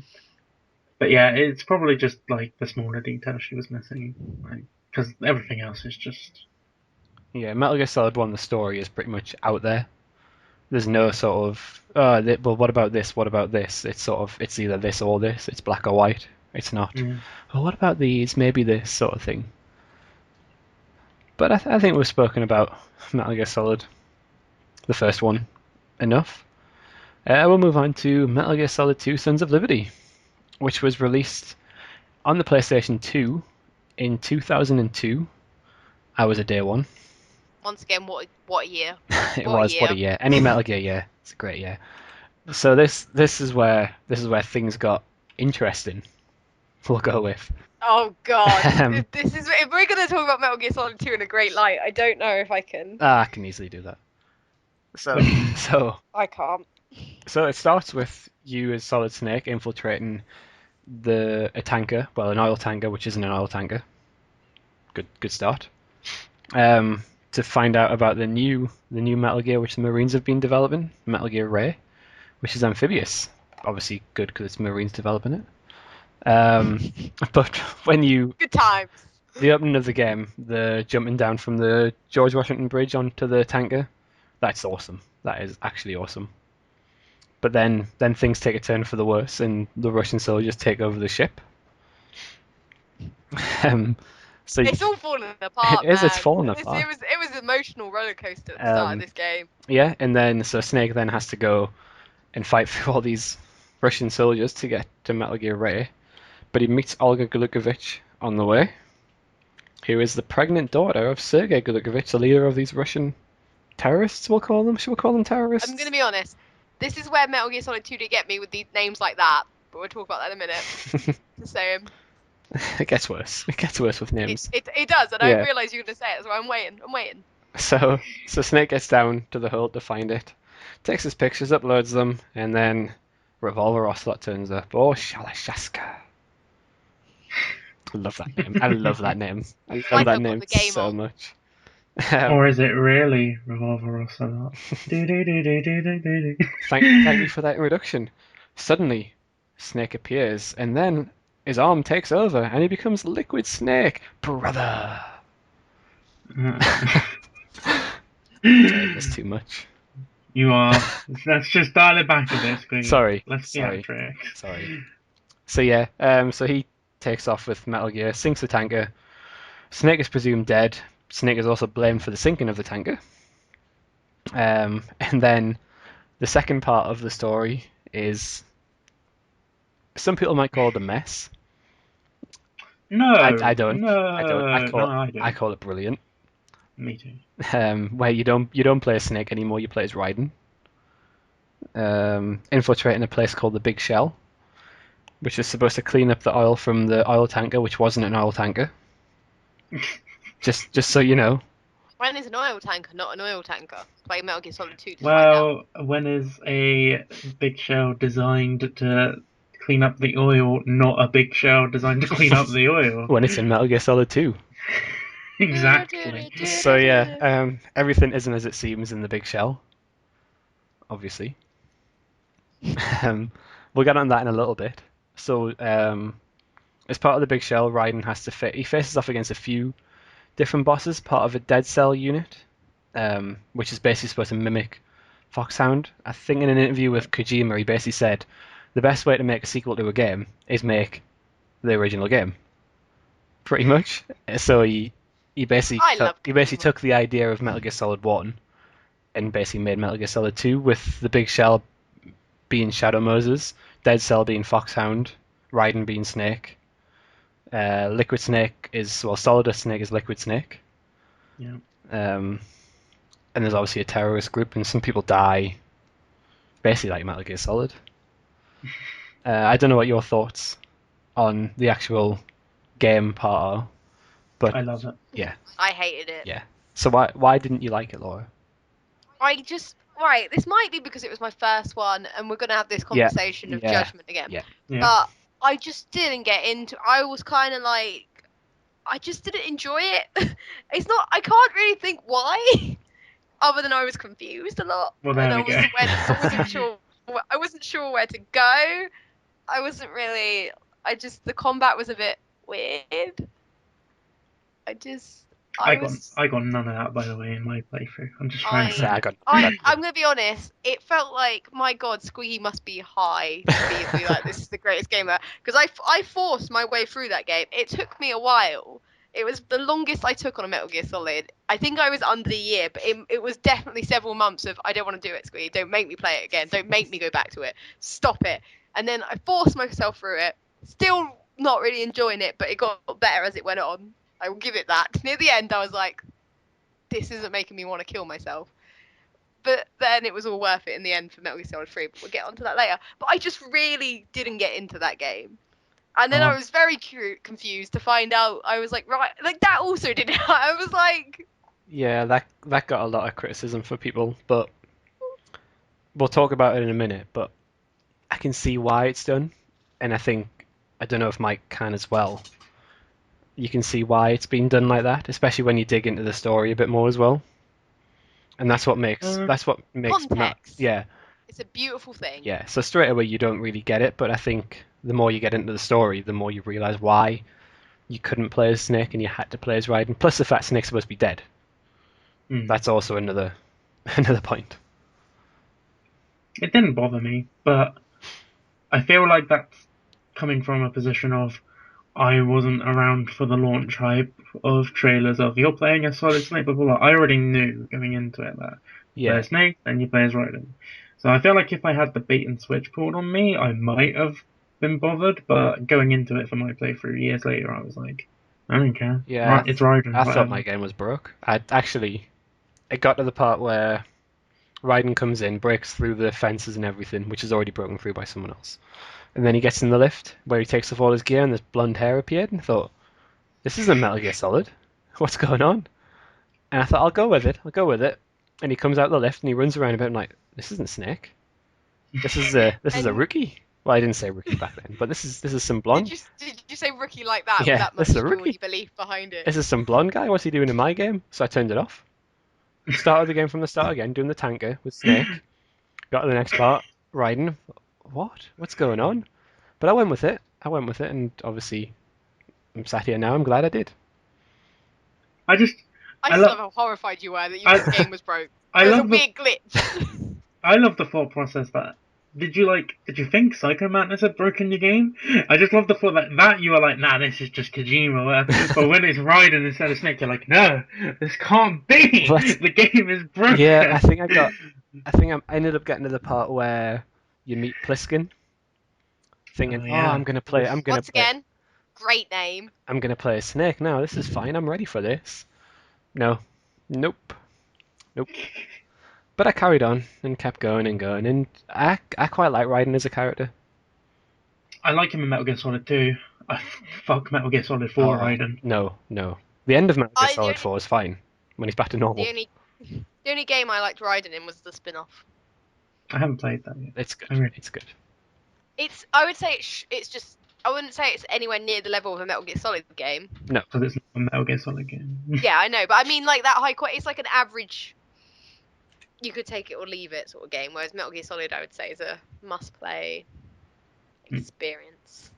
But yeah, it's probably just like the smaller details she was missing, because everything else is just. Yeah, Metal Gear Solid 1, the story is pretty much out there. There's no sort of, well, what about this? What about this? It's either this or this. It's black or white. It's not, Mm. well, what about these? Maybe this sort of thing. But I think we've spoken about Metal Gear Solid, the first one, enough. We'll move on to Metal Gear Solid 2 Sons of Liberty, which was released on the PlayStation 2 in 2002. I was a day one. Once again, what year? It was what a year. Any Metal Gear year. It's a great year. So this is where things got interesting. We'll go with. Oh god, Um, this is if we're gonna talk about Metal Gear Solid 2 in a great light. I don't know if I can. I can easily do that. So I can't. so it starts with you as Solid Snake infiltrating a tanker, well, an oil tanker, which isn't an oil tanker. Good start. To find out about the new Metal Gear which the Marines have been developing, Metal Gear Ray, which is amphibious. Obviously good because it's Marines developing it. But when Good times. the opening of the game, the jumping down from the George Washington Bridge onto the tanker, that's awesome. That is actually awesome. But then things take a turn for the worse, and the Russian soldiers take over the ship. So It's all falling apart. It is, Man. it's falling apart. It was an emotional roller coaster at the start of this game. Yeah, and then so Snake then has to go and fight through all these Russian soldiers to get to Metal Gear Ray, but he meets Olga Gulukovich on the way, who is the pregnant daughter of Sergei Gulukovich, the leader of these Russian terrorists. We'll call them. Should we call them terrorists? I'm gonna be honest. This is where Metal Gear Solid 2 did get me with these names like that. But we'll talk about that in a minute. Just saying. It gets worse. It gets worse with names. It does, and Yeah. I realise you're gonna say it, so I'm waiting. So Snake gets down to the hold to find it, takes his pictures, uploads them, and then Revolver Ocelot turns up. Oh, Shalashaska. I love that name. I love that name. I love Like that I've got name the game so on. much. Or is it really Revolver Ocelot? Thank you for that introduction. Suddenly, Snake appears, and then his arm takes over, and he becomes Liquid Snake, brother. That's too much. You are. Let's just dial it back a bit, Squiggy. Sorry. Let's theatrics. Sorry. So yeah, so he takes off with Metal Gear, sinks the tanker. Snake is presumed dead. Snake is also blamed for the sinking of the tanker. And then the second part of the story is, some people might call it a mess. No, I don't. no, I don't. no, I I don't. call it brilliant. Me too. Where you don't play as Snake anymore. You play as Raiden. Infiltrating a place called the Big Shell, which is supposed to clean up the oil from the oil tanker, which wasn't an oil tanker. Just so you know. When is an oil tanker not an oil tanker? Play Metal Gear Solid 2 to find out. Well, when is a big shell designed to clean up the oil, not a big shell designed to clean up the oil? When it's in Metal Gear Solid 2. Exactly. So yeah, everything isn't as it seems in the Big Shell. Obviously. um, we'll get on that in a little bit. So, as part of the Big Shell, Raiden has to he faces off against a few different bosses, part of a Dead Cell unit, which is basically supposed to mimic Foxhound. I think in an interview with Kojima, he basically said the best way to make a sequel to a game is make the original game. Pretty much. So he basically I love Kojima. took the idea of Metal Gear Solid 1 and basically made Metal Gear Solid 2 with the Big Shell being Shadow Moses, Dead Cell being Foxhound, Raiden being Snake. Liquid Snake is, well, Solidus Snake is Liquid Snake. Yeah. And there's obviously a terrorist group, and some people die, basically like Metal Gear Solid. I don't know what your thoughts on the actual game part are, but I love it. yeah, I hated it. yeah. So why didn't you like it, Laura? Right, this might be because it was my first one and we're going to have this Yeah, conversation of yeah, judgment again. yeah. Yeah. But I just didn't get into I was kind of like, I just didn't enjoy it. I can't really think why, other than I was confused a lot. Well, And there we go. I wasn't sure where to go. I wasn't really, the combat was a bit weird. I got none of that, by the way, in my playthrough. I'm just trying So I to. got I'm gonna be honest. It felt like, my God, Squiggy must be high to be like, this is the greatest game ever. Because I forced my way through that game. It took me a while. It was the longest I took on a Metal Gear Solid. I think I was under a year, but it was definitely several months of, I don't want to do it, Squiggy. Don't make me play it again. Don't make me go back to it. Stop it. And then I forced myself through it. Still not really enjoying it, but it got better as it went on. I will give it that. Near the end, I was like, this isn't making me want to kill myself. But then it was all worth it in the end for Metal Gear Solid 3, but we'll get onto that later. But I just really didn't get into that game. And then I was very confused to find out, I was like, right, like that also didn't. I was like, Yeah, that got a lot of criticism for people, but we'll talk about it in a minute. But I can see why it's done, and I don't know if Mike can as well. You can see why it's been done like that, especially when you dig into the story a bit more as well. And that's what makes context. Yeah, It's a beautiful thing. yeah. So straight away you don't really get it, but I think the more you get into the story, the more you realize why you couldn't play as Snake and you had to play as Raiden. Plus the fact Snake's supposed to be dead. That's also another point. It didn't bother me, but I feel like that's coming from a position of I wasn't around for the launch hype of trailers of you're playing as Solid Snake, blah, blah, blah. I already knew going into it that you play as Snake, then you play as Raiden. So I feel like if I had the bait and switch pulled on me, I might have been bothered, but going into it for my playthrough years later, I was like, I don't care. Yeah, It's Raiden. I thought my game was broke. It got to the part where Raiden comes in, breaks through the fences and everything, which is already broken through by someone else. And then he gets in the lift where he takes off all his gear and this blonde hair appeared and I thought, this isn't Metal Gear Solid. What's going on? And I thought, I'll go with it. And he comes out the lift and he runs around a bit and I'm like, this isn't Snake. This is a rookie. Well, I didn't say rookie back then, but this is some blonde. Did you say rookie like that? Yeah, with that much this is a rookie. story belief behind it. This is some blonde guy. What's he doing in my game? So I turned it off. Started the game from the start again, doing the tanker with Snake. Got to the next part, Raiden. What? What's going on? But I went with it, and obviously I'm sat here now. I'm glad I did. I just love how horrified you were that your game was broke. It was a weird glitch. I love the thought process that did you think Psycho Mantis had broken your game? I just love the thought that you were like, nah, this is just Kojima. But when it's Raiden instead of Snake, you're like, no, this can't be. The game is broken. Yeah, I ended up getting to the part where you meet Pliskin. Thinking, I'm gonna play. Once again, Great name. I'm gonna play a Snake now. This is fine. I'm ready for this. No. Nope. Nope. But I carried on and kept going and going, and I quite like Raiden as a character. I like him in Metal Gear Solid 2. Fuck Metal Gear Solid 4, Oh, Raiden. no. The end of Metal Gear The Solid only, 4 is fine when he's back to normal. the only game I liked Raiden in was the spin-off. I haven't played that yet. It's good. I really- It's good. I would say it's just. I wouldn't say it's anywhere near the level of a Metal Gear Solid game. Because it's not a Metal Gear Solid game. Yeah, I know, but I mean like that high quality. It's like an average. You could take it or leave it sort of game. Whereas Metal Gear Solid, I would say, is a must-play experience.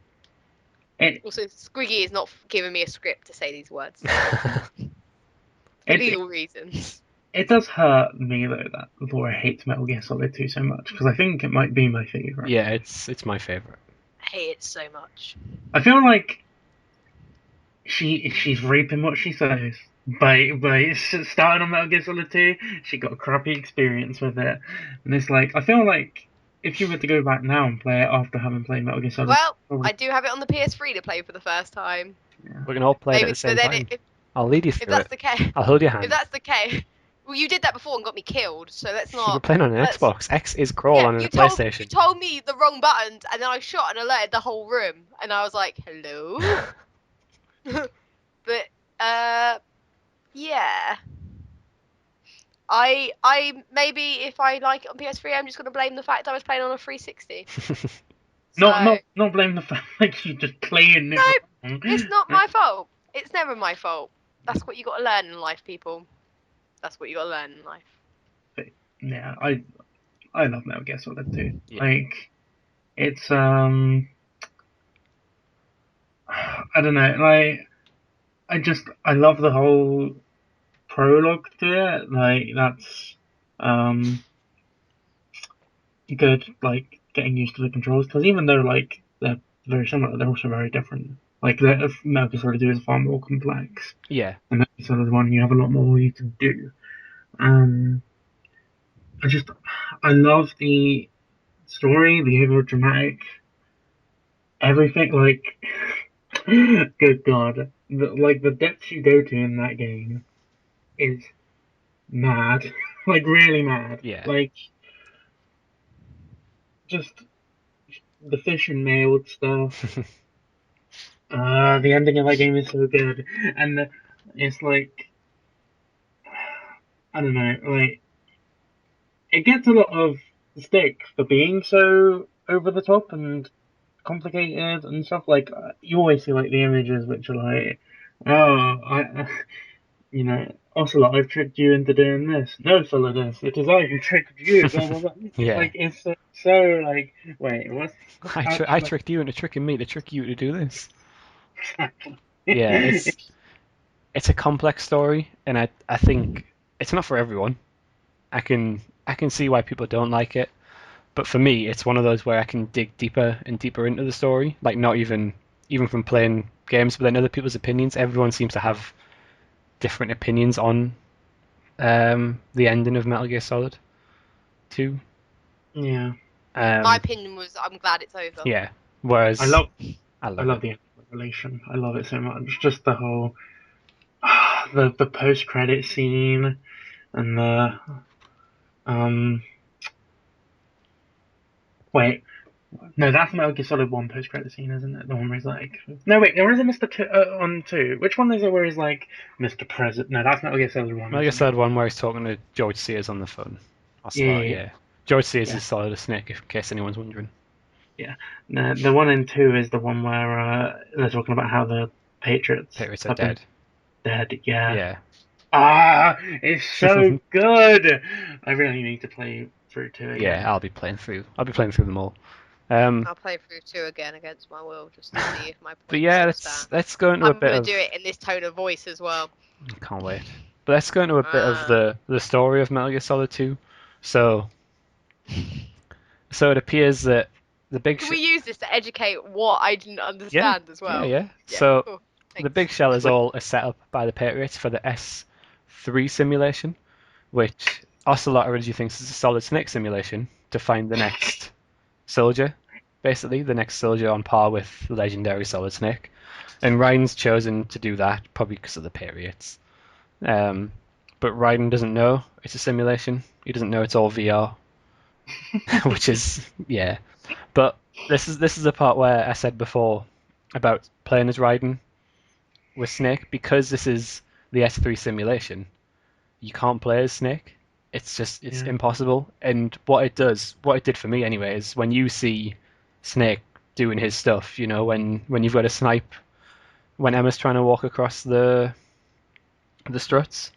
Also, Squiggy is not giving me a script to say these words for legal reasons. It does hurt me though that Laura hates Metal Gear Solid 2 so much because I think it might be my favorite. Yeah, it's my favorite. I hate it so much. I feel like she's reaping what she sows. By starting on Metal Gear Solid 2, she got a crappy experience with it, and it's like I feel like if you were to go back now and play it after having played Metal Gear Solid, Well, I do have it on the PS3 to play for the first time. We can all play it at the same time. I'll lead you through if that's it. the case, I'll hold your hand. if that's the case, well, you did that before and got me killed, so let's We're not. playing on an Xbox. X is crawl on a You PlayStation. told me the wrong buttons, and then I shot and alerted the whole room, and I was like, hello. But yeah. I maybe if I like it on PS3, I'm just gonna blame the fact I was playing on a 360. not blame the fact like you just playing it. No, it's not my fault. It's never my fault. That's what you got to learn in life, people. That's what you got to learn in life. Yeah, I love Metal Gear Solid 2. Yeah. Like, it's I don't know, like I love the whole prologue to it. Like that's good. Like getting used to the controls because even though like they're very similar, they're also very different. Like the Metal Gear Solid 2 is far more complex. Yeah. And Metal Gear Solid 1, you have a lot more you can do. I love the story, the over dramatic, everything. Like, good God, the depths you go to in that game is mad, like really mad. Yeah. Like, just the fish and nailed stuff. The ending of that game is so good, and it's like, I don't know, like it gets a lot of stick for being so over the top and complicated and stuff. Like you always see like the images which are like, oh, Ocelot, I've tricked you into doing this. No, Solidus, it is I who tricked you. Blah, blah, blah. Yeah. Like it's so like, wait, what? I tricked you into tricking me to trick you to do this. Yeah, it's a complex story, and I think it's not for everyone. I can see why people don't like it, but for me, it's one of those where I can dig deeper and deeper into the story. Like not even from playing games, but then other people's opinions. Everyone seems to have different opinions on the ending of Metal Gear Solid 2. Yeah. My opinion was, I'm glad it's over. Yeah. Whereas I love the the revelation. I love it so much. Just the whole the post credit scene and the wait. No, that's Metal Gear Solid 1 post credit scene, isn't it? The one where he's like, no, wait, there is a Mr. On 2. Which one is it where he's like, Mr. President? No, that's Metal Gear Solid 1. Metal Gear Solid 1 where he's talking to George Sears on the phone. Yeah. George Sears is Solid Snake, in case anyone's wondering. Yeah. No, the one in 2 is the one where they're talking about how the Patriots are dead. Dead, yeah. Yeah. Ah, it's so good. I really need to play through 2 again. Yeah, I'll be playing through them all. I'll play through 2 again against my will just to see if my points But yeah, let's go into a bit of... I'm going to do it in this tone of voice as well. Can't wait. But let's go into a bit of the story of Metal Gear Solid 2. So it appears that the big... Can we use this to educate what I didn't understand as well? Yeah. So cool. the big shell is all set up by the Patriots for the S3 simulation, which Ocelot originally thinks is a Solid Snake simulation to find the next soldier, basically the next soldier on par with the legendary Solid Snake. And Ryan's chosen to do that probably because of the Patriots. But Ryan doesn't know it's a simulation. He doesn't know it's all VR, which is yeah. But this is the part where I said before about playing as Raiden with Snake, because this is the S3 simulation. You can't play as Snake. It's Yeah. impossible. And what it did for me anyway, is when you see Snake doing his stuff, when you've got a snipe, when Emma's trying to walk across the struts,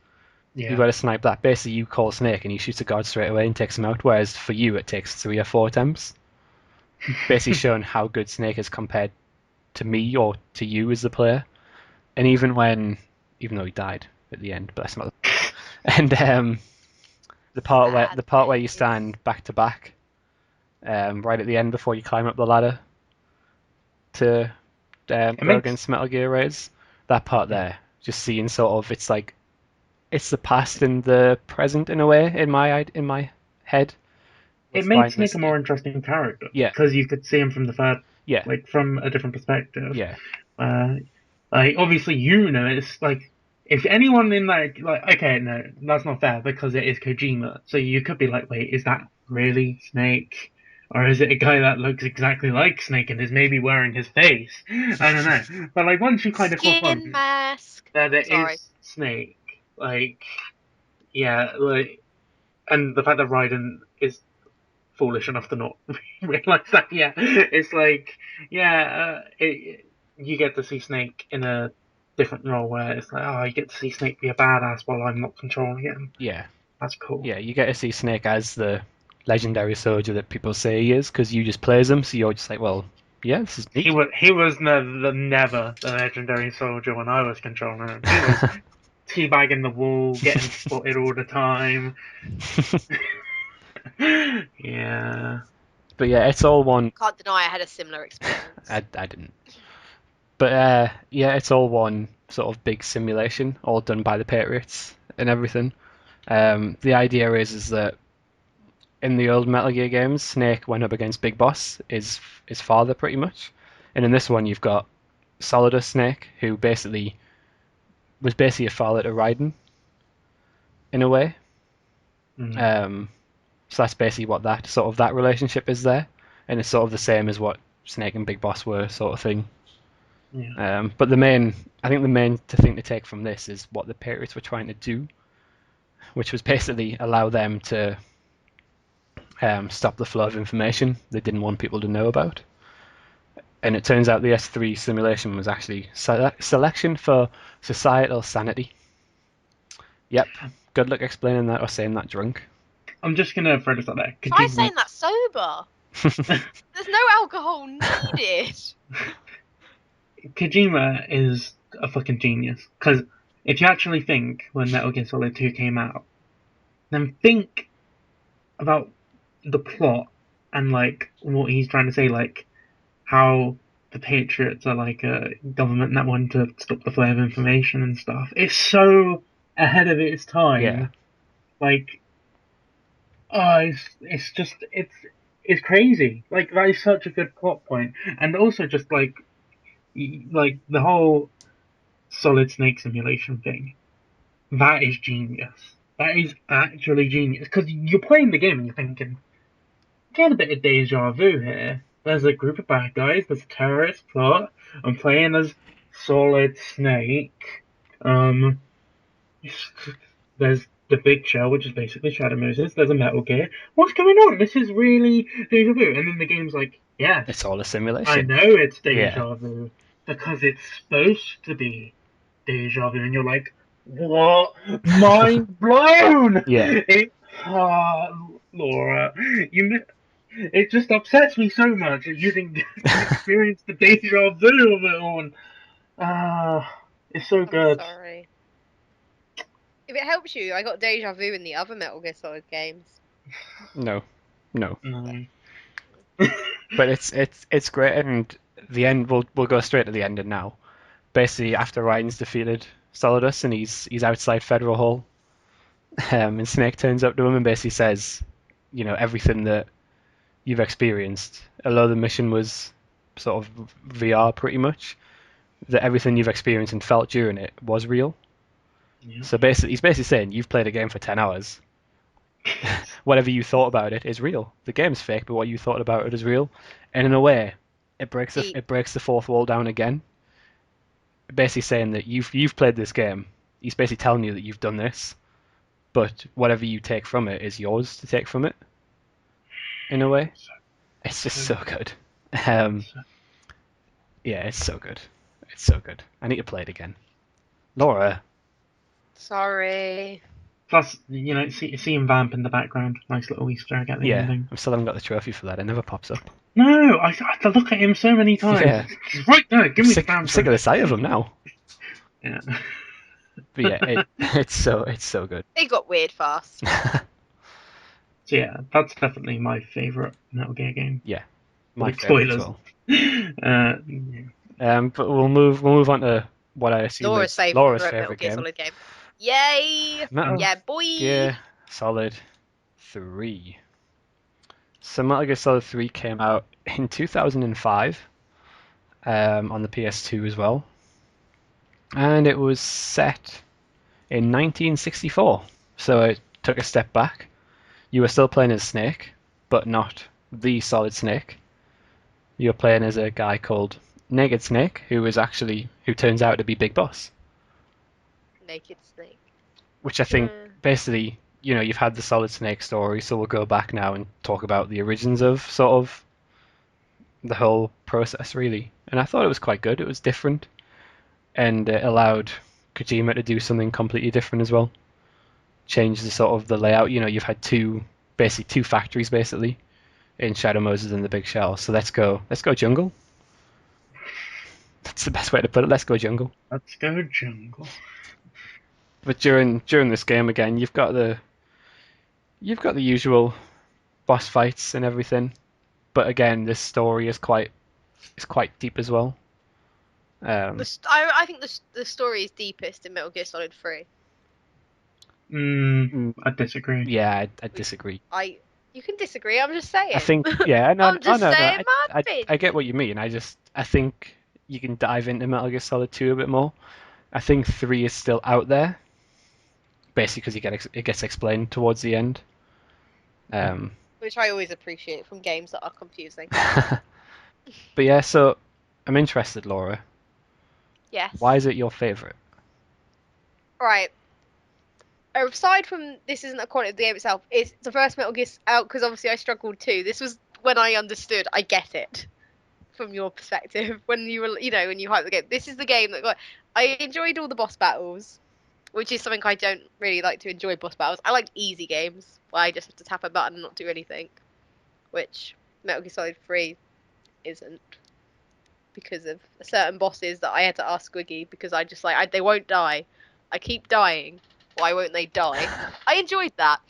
you've Yeah. got to snipe that. Basically, you call Snake and he shoots a guard straight away and takes him out. Whereas for you, it takes 3 or 4 attempts. Basically, showing how good Snake is compared to me or to you as the player. And even though he died at the end, but that's not. And Sad the part where you days. stand back to back, right at the end before you climb up the ladder to It go makes against Metal Gear Rays, that part yeah. there, just seeing sort of it's the past and the present in a way in my head It with made Ryan and Snake a more Snake. interesting character Yeah, because you could see him from the third, yeah, like from a different perspective. yeah, Uh, like obviously it's like if anyone in like okay, no, that's not fair because it is Kojima. So you could be like, wait, is that really Snake? Or is it a guy that looks exactly like Snake and is maybe wearing his face? I don't know. But like once you kind of Skin confirm mask. that it Sorry. is Snake, like yeah, like and the fact that Raiden is foolish enough to not realize that. Yeah, it's like you get to see Snake in a different role where it's like, oh, you get to see Snake be a badass while I'm not controlling him. yeah, That's cool. yeah. You get to see Snake as the legendary soldier that people say he is because you just plays him, so you're just like, well, yeah, this is neat. He was never the legendary soldier when I was controlling him. He was teabagging the wall, getting spotted all the time. Yeah. But yeah, it's all one. Can't deny I had a similar experience. I didn't. But yeah, it's all one sort of big simulation, all done by the Patriots and everything. The idea is that in the old Metal Gear games, Snake went up against Big Boss, his father, pretty much. And in this one, you've got Solidus Snake, who was basically a father to Raiden in a way. Mm, Um, so that's basically what that relationship is there, and it's sort of the same as what Snake and Big Boss were, sort of thing. yeah. But I think the main thing to take from this is what the Patriots were trying to do, which was basically allow them to stop the flow of information they didn't want people to know about. And it turns out the S3 simulation was actually selection for societal sanity. Yep. Good luck explaining that or saying that drunk. I'm just gonna throw this out there. Try saying that sober. There's no alcohol needed. Kojima is a fucking genius. Because if you actually think when Metal Gear Solid 2 came out, then think about the plot and like what he's trying to say, like how the Patriots are like a government that wanted to stop the flow of information and stuff. It's so ahead of its Yeah. time. Like, oh, it's crazy. Like that is such a good plot point, and also just like the whole Solid Snake simulation thing. That is genius. That is actually genius because you're playing the game and you're thinking, get a bit of deja vu here. There's a group of bad guys. There's a terrorist plot. I'm playing as Solid Snake. Um, there's the Big Shell, which is basically Shadow Moses. There's a Metal Gear. What's going on? This is really deja vu. And then the game's like, yes, It's all a I simulation. know it's Yeah. deja vu because it's supposed to be deja vu, and you're like, what? Mind blown! Yeah. It, Laura, it just upsets me so much that you didn't experience the deja vu of it all. It's so I'm good. sorry. If it helps you, I got deja vu in the other Metal Gear Solid games. No. No. No. But it's great, and the end. We'll go straight to the ending now. Basically, after Ryan's defeated Solidus and he's outside Federal Hall, and Snake turns up to him and basically says, everything that you've experienced, although the mission was sort of VR pretty much, that everything you've experienced and felt during it was real. Yeah. So basically, he's basically saying you've played a game for 10 hours. Whatever you thought about it is real. The game's fake, but what you thought about it is real. And in a way, it breaks Deep. it breaks the fourth wall down again. Basically saying that you've played this game. He's basically telling you that you've done this, but whatever you take from it is yours to take from it. In a way, it's just so good. Yeah, it's so good. It's so good. I need to play it again. Laura, Sorry. Plus, see him vamp in the background. Nice little Easter egg at the yeah, ending. I still haven't got the trophy for that. It never pops up. No, I had to look at him so many times. Yeah. He's right there. Give me the damn I'm sick of the sight of him now. Yeah. But yeah, it's so good. It got weird fast. So yeah, that's definitely my favourite Metal Gear game. Yeah, my Like, favorite as spoilers. well. Yeah. But we'll move on to what I assume Laura's is favorite Laura's Metal favorite Gear game. Solid game. Yay! Metal Yeah, boy. Gear Solid 3. So Metal Gear Solid 3 came out in 2005 on the PS2 as well, and it was set in 1964. So it took a step back. You were still playing as Snake, but not the Solid Snake. You were playing as a guy called Naked Snake, who turns out to be Big Boss. Naked Snake. Which I think basically, you've had the Solid Snake story, so we'll go back now and talk about the origins of sort of the whole process, really. And I thought it was quite good. It was different, and it allowed Kojima to do something completely different as well. Change the sort of the layout. You've had two factories basically in Shadow Moses and the Big Shell. So let's go jungle. That's the best way to put it. Let's go jungle. Let's go jungle. But during this game again, you've got the usual boss fights and everything. But again, this story is quite deep as well. I think the story is deepest in Metal Gear Solid 3. I disagree. Yeah, I disagree. You can disagree. I'm just saying. I think yeah, no, I'm just no, saying my I get what you mean. I think you can dive into Metal Gear Solid 2 a bit more. I think 3 is still out there, basically because it gets explained towards the end. Which I always appreciate from games that are confusing. But yeah, so I'm interested, Laura. Yes. Why is it your favorite? Right. Aside from this isn't a quality of the game itself, it's the first Metal Gear out because obviously I struggled too. This was when I understood. I get it from your perspective when you were, when you hyped the game. This is the game that I enjoyed all the boss battles, which is something I don't really like to enjoy boss battles. I like easy games where I just have to tap a button and not do anything, which Metal Gear Solid 3 isn't because of certain bosses that I had to ask Squiggy because I just they won't die. I keep dying. Why won't they die? I enjoyed that.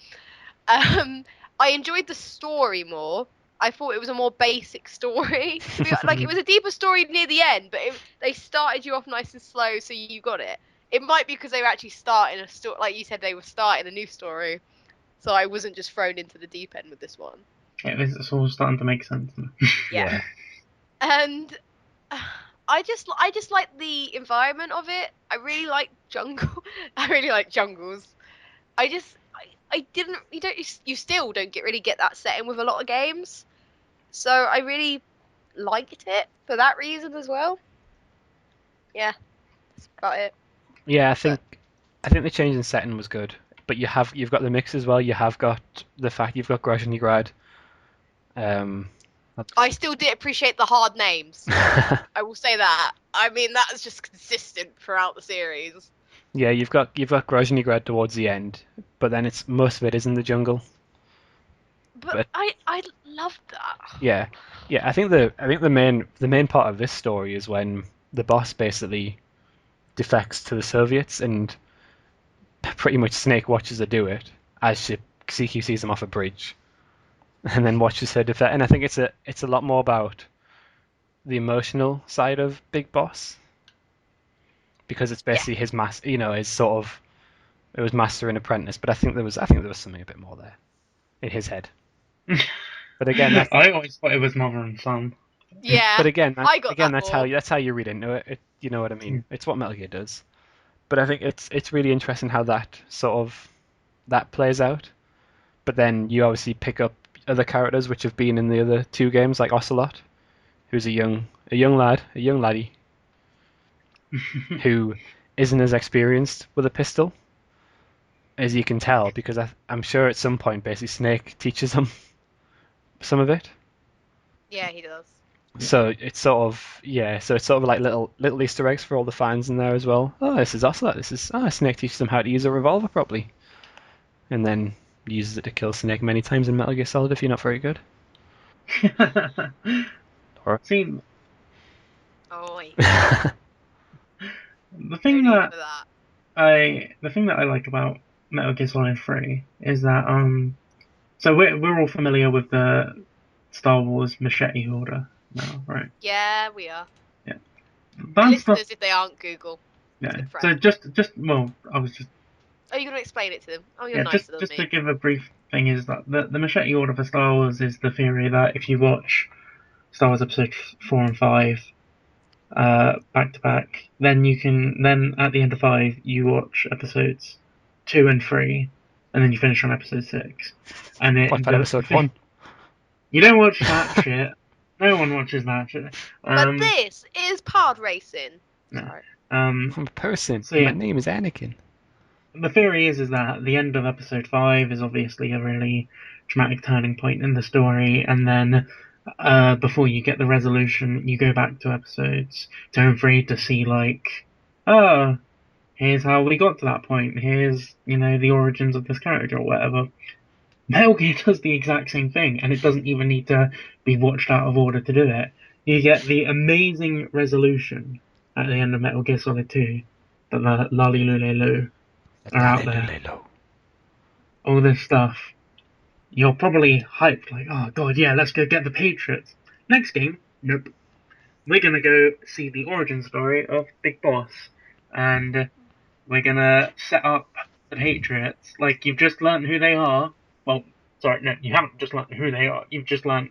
I enjoyed the story more. I thought it was a more basic story. Like it was a deeper story near the end, but they started you off nice and slow, so you got it. It might be because they were actually starting a story, like you said, they were starting a new story, so I wasn't just thrown into the deep end with this one. Yeah, it's all starting to make sense. Yeah. And I just like the environment of it. I really like jungle. I really like jungles. I didn't. You still don't really get that setting with a lot of games. So I really liked it for that reason as well. Yeah, that's about it. Yeah, I think the change in setting was good, but you've got the mix as well. You have got the fact you've got Grozny Grad. I still did appreciate the hard names. I will say that. I mean, that is just consistent throughout the series. Yeah, you've got Grozny Grad towards the end, but then most of it is in the jungle. But I loved that. Yeah, I think the main part of this story is when the boss basically defects to the Soviets, and pretty much Snake watches her do it as CQ sees him off a bridge, and then watches her defect. And I think it's a lot more about the emotional side of Big Boss, because it's basically his his sort of, it was master and apprentice. But I think there was something a bit more there in his head. But again, I always thought it was mother and son. Yeah, But again, I got that more. that's how you read into it. You know what I mean? It's what Metal Gear does. But I think it's really interesting how that sort of that plays out. But then you obviously pick up other characters which have been in the other two games, like Ocelot, who's a young lad, a young laddie who isn't as experienced with a pistol as you can tell, because I'm sure at some point basically Snake teaches him some of it. Yeah, he does. So it's sort of so it's sort of like little Easter eggs for all the fans in there as well. Oh, this is Ocelot. This is Snake teaches them how to use a revolver properly, and then uses it to kill Snake many times in Metal Gear Solid if you're not very good. Or See, Oh wait, the no thing need that for that. I like about Metal Gear Solid 3 is that so we're all familiar with the Star Wars machete order now, right? Yeah, we are. Yeah. The That stuff, listeners, if they aren't Google, yeah. good So friend. just well, I was just Oh, you're gonna explain it to them. Oh, you're yeah, nicer than just to me. give a brief thing is that the machete order for Star Wars is the theory that if you watch Star Wars Episode 4 and 5 back to back, then at the end of 5 you watch episodes 2 and 3, and then you finish on episode 6. And what about episode one? you don't watch that shit. No one watches that shit. But this is pod racing. No. Sorry. I'm a person. So And my yeah, name is Anakin. the theory is that the end of episode 5 is obviously a really dramatic turning point in the story, and then before you get the resolution, you go back to episodes 2 and 3 to see like, oh, here's how we got to that point. Here's the origins of this character or whatever. Metal Gear does the exact same thing, and it doesn't even need to be watched out of order to do it. You get the amazing resolution at the end of Metal Gear Solid 2 that the Lali Lule are out there. All this stuff. You're probably hyped, like, oh god, yeah, let's go get the Patriots. Next game, nope. We're gonna go see the origin story of Big Boss, and we're gonna set up the Patriots. Like, you've just learned who they are. Well, sorry, no, you haven't just learned who they are. You've just learned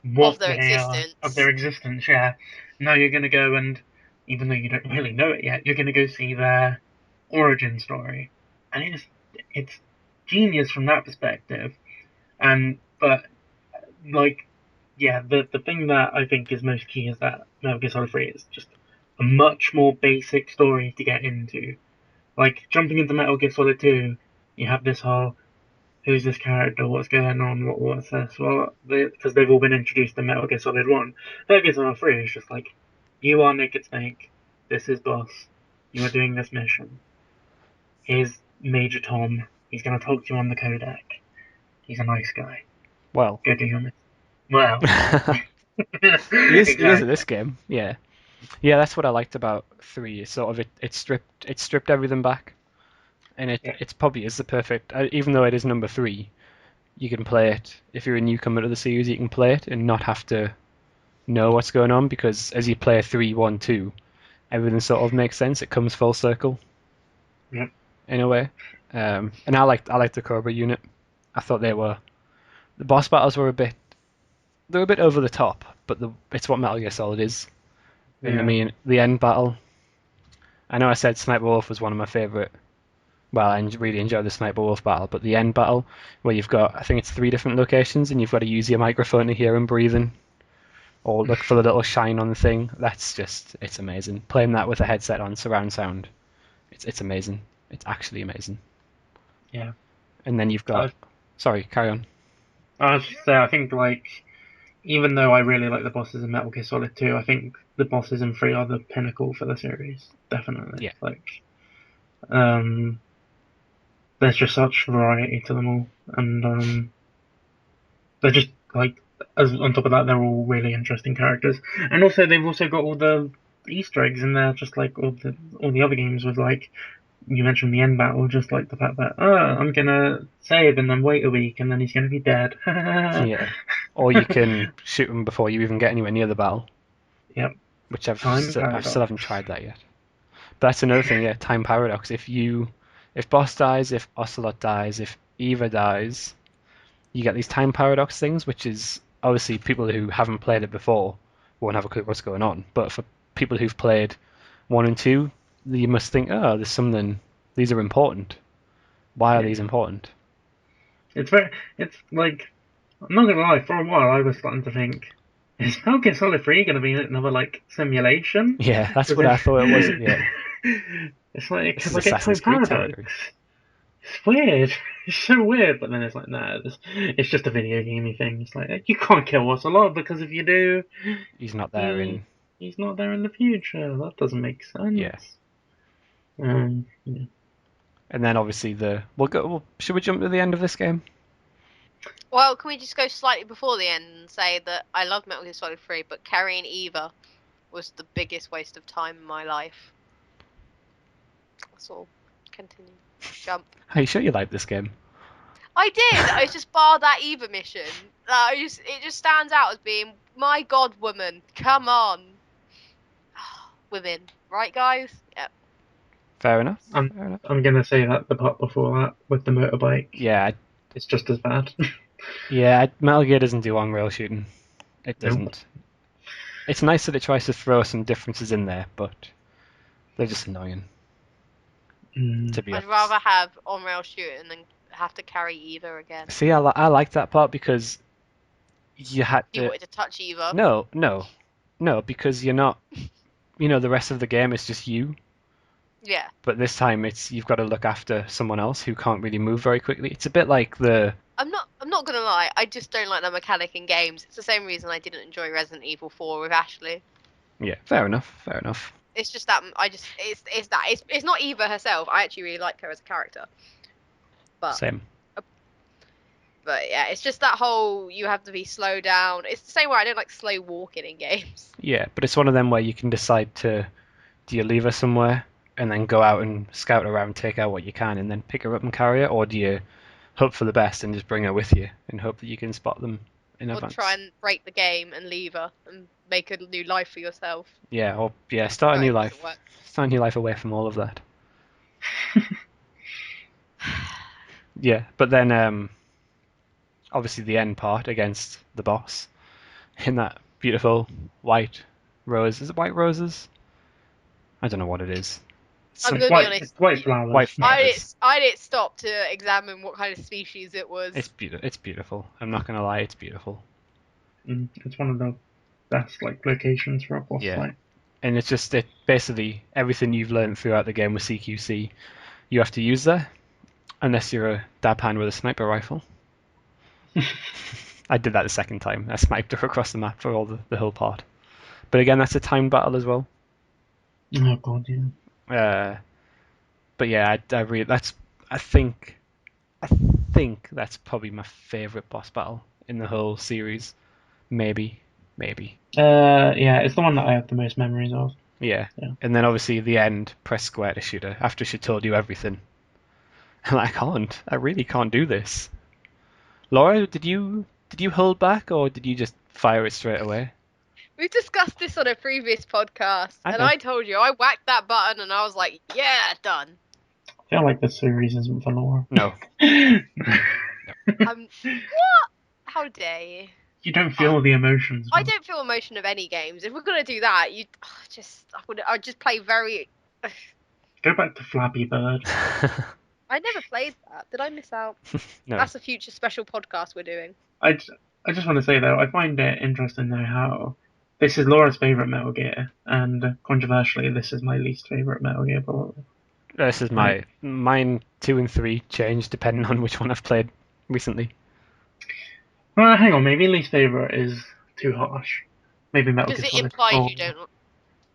Of what their they are, of their existence. existence, yeah. Now you're gonna go and, even though you don't really know it yet, you're gonna go see their origin story. And it's genius from that perspective. But like, yeah, the thing that I think is most key is that Metal Gear Solid 3 is just a much more basic story to get into. Like, jumping into Metal Gear Solid 2, you have this whole, who's this character, what's going on, what's this, well, because they've all been introduced in Metal Gear Solid 1. Metal Gear Solid 3 is just like, you are Naked Snake, this is Boss, you are doing this mission. Here's Major Tom, he's going to talk to you on the codec. He's a nice guy. Well, Go do your mission. Well, he is at exactly. this game. Yeah, yeah. That's what I liked about three. Is sort of it stripped everything back, and Yeah. it's probably is the perfect. Even though it is number three, you can play it if you're a newcomer to the series. You can play it and not have to know what's going on, because as you play 3, 1, 2, everything sort of makes sense. It comes full circle Yeah. in a way. And I liked the Cobra unit. I thought the boss battles were a bit over the top, but it's what Metal Gear Solid is. And I Yeah. mean, the end battle. I know I said Sniper Wolf was one of my favorite. Well, I really enjoyed the Sniper Wolf battle, but the end battle, where you've got, I think it's 3 different locations, and you've got to use your microphone to hear him breathing, or look for the little shine on the thing. It's amazing. Playing that with a headset on, surround sound, it's amazing. It's actually amazing. Yeah. And then you've got, Uh, sorry, carry on. I was just say, I think like, even though I really like the bosses in Metal Gear Solid 2, I think the bosses in 3 are the pinnacle for the series. Definitely. Yeah. Like, um, there's just such variety to them all, and they're just like, as on top of that, they're all really interesting characters, and also they've also got all the Easter eggs in there, just like all the other games with like. You mentioned the end battle, just like the fact that, I'm gonna save and then wait a week and then he's gonna be dead. Yeah. Or you can shoot him before you even get anywhere near the battle, Yep, which time I still paradox. haven't tried that yet. But that's another thing, yeah, time paradox. If Boss dies, if Ocelot dies, if Eva dies, you get these time paradox things, which is obviously people who haven't played it before. won't have a clue what's going on. But for people who've played 1 and 2, you must think, oh, there's something. These are important. Why are Yeah. these important? It's like, I'm not gonna lie, for a while I was starting to think, is Metal Gear Solid 3 gonna be another, like, simulation? Yeah, that's what I Because thought it was. Yeah, it's like, this because is I get Assassin's Time Creed Paradox. territory. It's weird. It's so weird, but then it's like, nah, it's just a video gamey thing. It's like, you can't kill Ocelot, because if you do, He's not there he, in. he's not there in the future. That doesn't make Yeah, sense. Yeah. and then obviously we'll go. Should we jump to the end of this game? Well, can we just go slightly before the end and say that I love Metal Gear Solid 3, but carrying Eva was the biggest waste of time in my life. That's all. Continue. Jump. Are you sure you like this game? I did. I just bar that Eva mission. It just stands out as being my God, woman. Come on, women, right, guys? Yep. Fair enough. I'm Fair enough. I'm gonna say that the part before that with the motorbike, Yeah, it's just as bad. yeah. Metal Gear doesn't do on-rail shooting. It Nope. doesn't. It's nice that it tries to throw some differences in there, but they're just annoying. To be I'd honest. rather have on-rail shooting than have to carry Eva again. See, I like that part because you had You to. wanted to touch Eva. No, because you're not. The rest of the game is just you. Yeah. But this time you've got to look after someone else who can't really move very quickly. It's a bit like I'm not gonna lie, I just don't like the mechanic in games. It's the same reason I didn't enjoy Resident Evil 4 with Ashley. yeah, fair enough, fair enough. It's just that it's not Eva herself. I actually really like her as a character. But Same. but yeah, it's just that whole you have to be slow down. It's the same way I don't like slow walking in games. Yeah, but it's one of them where you can decide do you leave her somewhere and then go out and scout around, take out what you can, and then pick her up and carry her, or do you hope for the best and just bring her with you and hope that you can spot them in Or advance? try and break the game and leave her and make a new life for yourself. Yeah, or yeah, start a Right, new it doesn't life. work. Start a new life away from all of that. Yeah, but then obviously the end part against the boss in that beautiful white rose. Is it white roses? I don't know what it is. I'm Some gonna be honest. It's white flowers. white flowers. I didn't stop to examine what kind of species it was. It's beautiful. It's beautiful. I'm not gonna lie, it's beautiful. It's one of the best like locations for a boss Yeah, fight. and it's just basically everything you've learned throughout the game with CQC, you have to use there, unless you're a dab hand with a sniper rifle. I did that the second time. I sniped her across the map for all the whole part. But again, that's a timed battle as well. Oh god, yeah. But yeah, I really I think that's probably my favorite boss battle in the whole series. Maybe. Yeah, it's the one that I have the most memories of. Yeah. Yeah. And then obviously the end, press square to shoot her after she told you everything. And I can't. I really can't do this. Laura, did you hold back or did you just fire it straight away? We've discussed this on a previous podcast, I and know. I told you I whacked that button and I was like, yeah, done. I feel like this series isn't for Laura. No. What? How dare you? You don't feel the emotions. I don't feel emotion of any games. If we're gonna do that, I'd just play very. Go back to Flappy Bird. I never played that. Did I miss out? No. That's a future special podcast we're doing. I just want to say though, I find it interesting though how this is Laura's favorite Metal Gear, and controversially, this is my least favorite Metal Gear. Probably. This is mine 2 and 3 change depending on which one I've played recently. Well, hang on, maybe least favorite is too harsh. Maybe Metal Because Gear it Solid implies 4 you don't.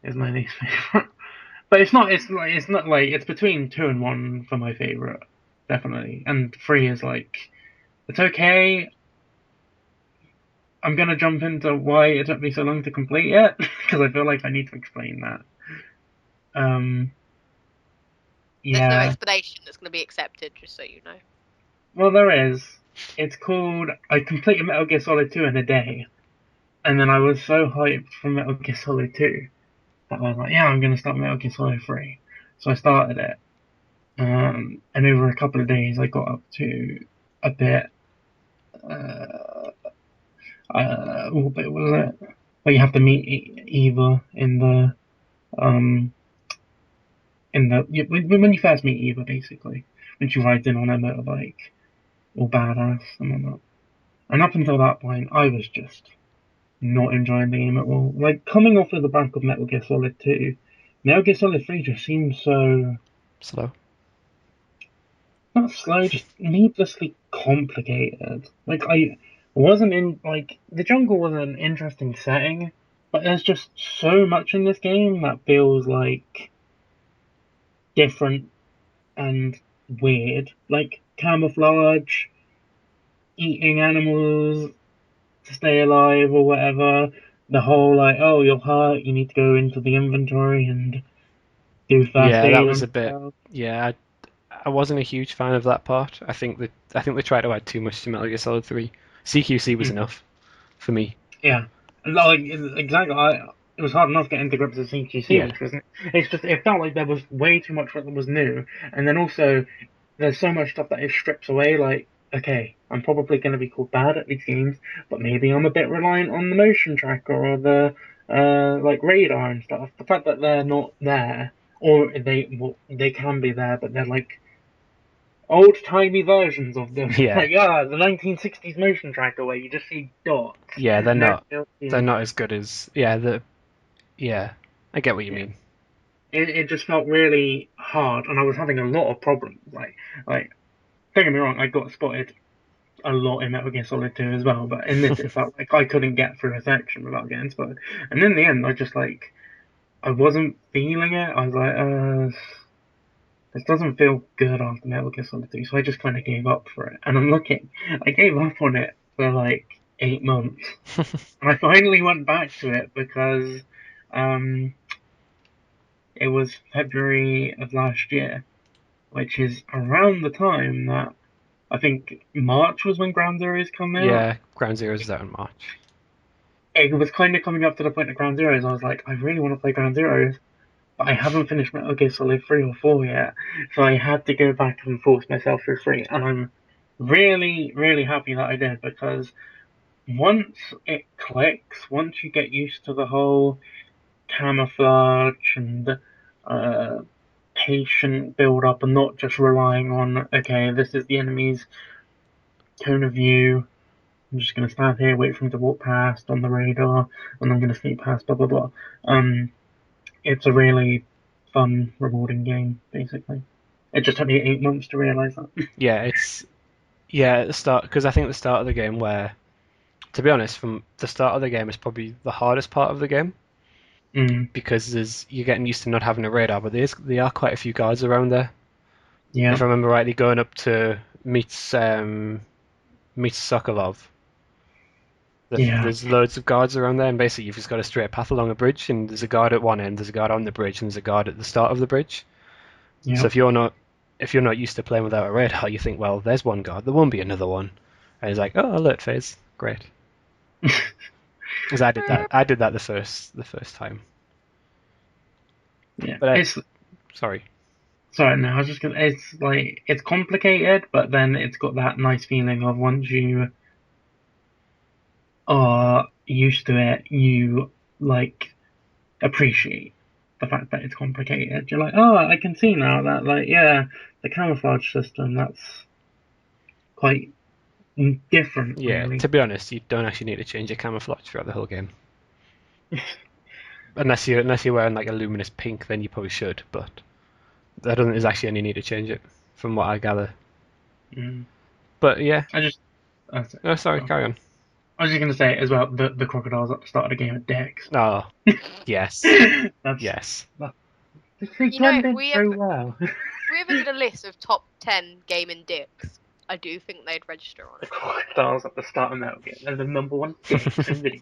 is my least favorite. But it's not. It's between 2 and 1 for my favorite, definitely, and 3 is like it's okay. I'm gonna jump into why it took me so long to complete it because I feel like I need to explain that. Um, There's no yeah. explanation that's gonna be accepted, just so you know. Well, there is. It's called. I completed Metal Gear Solid 2 in a day, and then I was so hyped for Metal Gear Solid 2 that I was like, yeah, I'm gonna start Metal Gear Solid 3. So I started it, and over a couple of days, I got up to a bit. What bit was it? where you have to meet Eva um when you first meet Eva, basically, when she rides in on her motorbike, all badass and whatnot. And up until that point, I was just not enjoying the game at all. Like, coming off of the back of Metal Gear Solid 2, Metal Gear Solid 3 just seems so, Slow. not slow, just needlessly complicated. Like, I wasn't in, like, the jungle was an interesting setting, but there's just so much in this game that feels like different and weird. Like, camouflage, eating animals to stay alive or whatever. The whole, like, oh, you're hurt, you need to go into the inventory and do first Yeah, that aid was on a bit. yourself. Yeah, I wasn't a huge fan of that part. I think they tried to add too much to Metal Gear Solid 3. CQC was Mm, enough for me. yeah. Like, exactly. It was hard enough getting to grips with CQC, Yeah, which wasn't. It's just, it felt like there was way too much that was new. And then also, there's so much stuff that it strips away. Like, okay, I'm probably going to be called bad at these games, but maybe I'm a bit reliant on the motion tracker or the like radar and stuff. The fact that they're not there, or they can be there, but they're like old timey versions of them. yeah, Like, the 1960s motion tracker where you just see dots yeah. They're and not. everything else They're is. not as good as. Yeah, the. Yeah, I get what you Yeah. mean. It just felt really hard, and I was having a lot of problems. Like, don't get me wrong, I got spotted a lot in Metal Gear Solid 2 as well, but in this it felt like I couldn't get through a section without getting spotted. And in the end, I just like I wasn't feeling it. I was like, this doesn't feel good after Metal Gear Solid 2, so I just kind of gave up for it. And I'm looking, I gave up on it for like 8 months, and I finally went back to it because um, it was February of last year, which is around the time that I think March was when Ground Zeroes come out. Yeah, Ground Zeroes is out in March. It was kind of coming up to the point of Ground Zeroes. I was like, I really want to play Ground Zeroes, but I haven't finished Metal Gear Solid 3 or 4 yet, so I had to go back and force myself through 3, and I'm really, really happy that I did, because once it clicks, once you get used to the whole camouflage and uh, patient build up and not just relying on, okay, this is the enemy's cone of view. I'm just going to stand here, wait for him to walk past on the radar, and I'm going to sneak past, blah, blah, blah. It's a really fun, rewarding game, basically. It just took me 8 months to realize that. Yeah, it's at the start because I think the start of the game where, to be honest, from the start of the game is probably the hardest part of the game Mm, because you're getting used to not having a radar, but there are quite a few guards around there. yeah, If I remember rightly, going up to meet Sokolov, yeah, there's loads of guards around there, and basically you've just got a straight path along a bridge, and there's a guard at one end, there's a guard on the bridge, and there's a guard at the start of the bridge. So yeah. if you're not used to playing without a radar, you think, well, there's one guard, there won't be another one, and it's like, oh, alert phase, great. Because I did that the first time. Yeah. But It's sorry, sorry, no, I was just gonna. It's like it's complicated, but then it's got that nice feeling of once you are used to it, you like appreciate the fact that it's complicated. You're like, oh, I can see now that, like, yeah, the camouflage system, that's quite different, yeah. really. To be honest, you don't actually need to change your camouflage throughout the whole game, unless you're wearing like a luminous pink, then you probably should. But there doesn't is actually any need to change it, from what I gather. Mm. But yeah, I just, that's it. oh sorry, Go. carry on. I was just gonna say as well, the crocodiles at the start of the game are dicks. Oh, yes, That's yes. that, they You know, blend if in we so ever well. if we ever did a list of top 10 gaming dicks, I do think they'd register on The it. crocodiles at the start of Metal Gear, they're the number one dicks in video.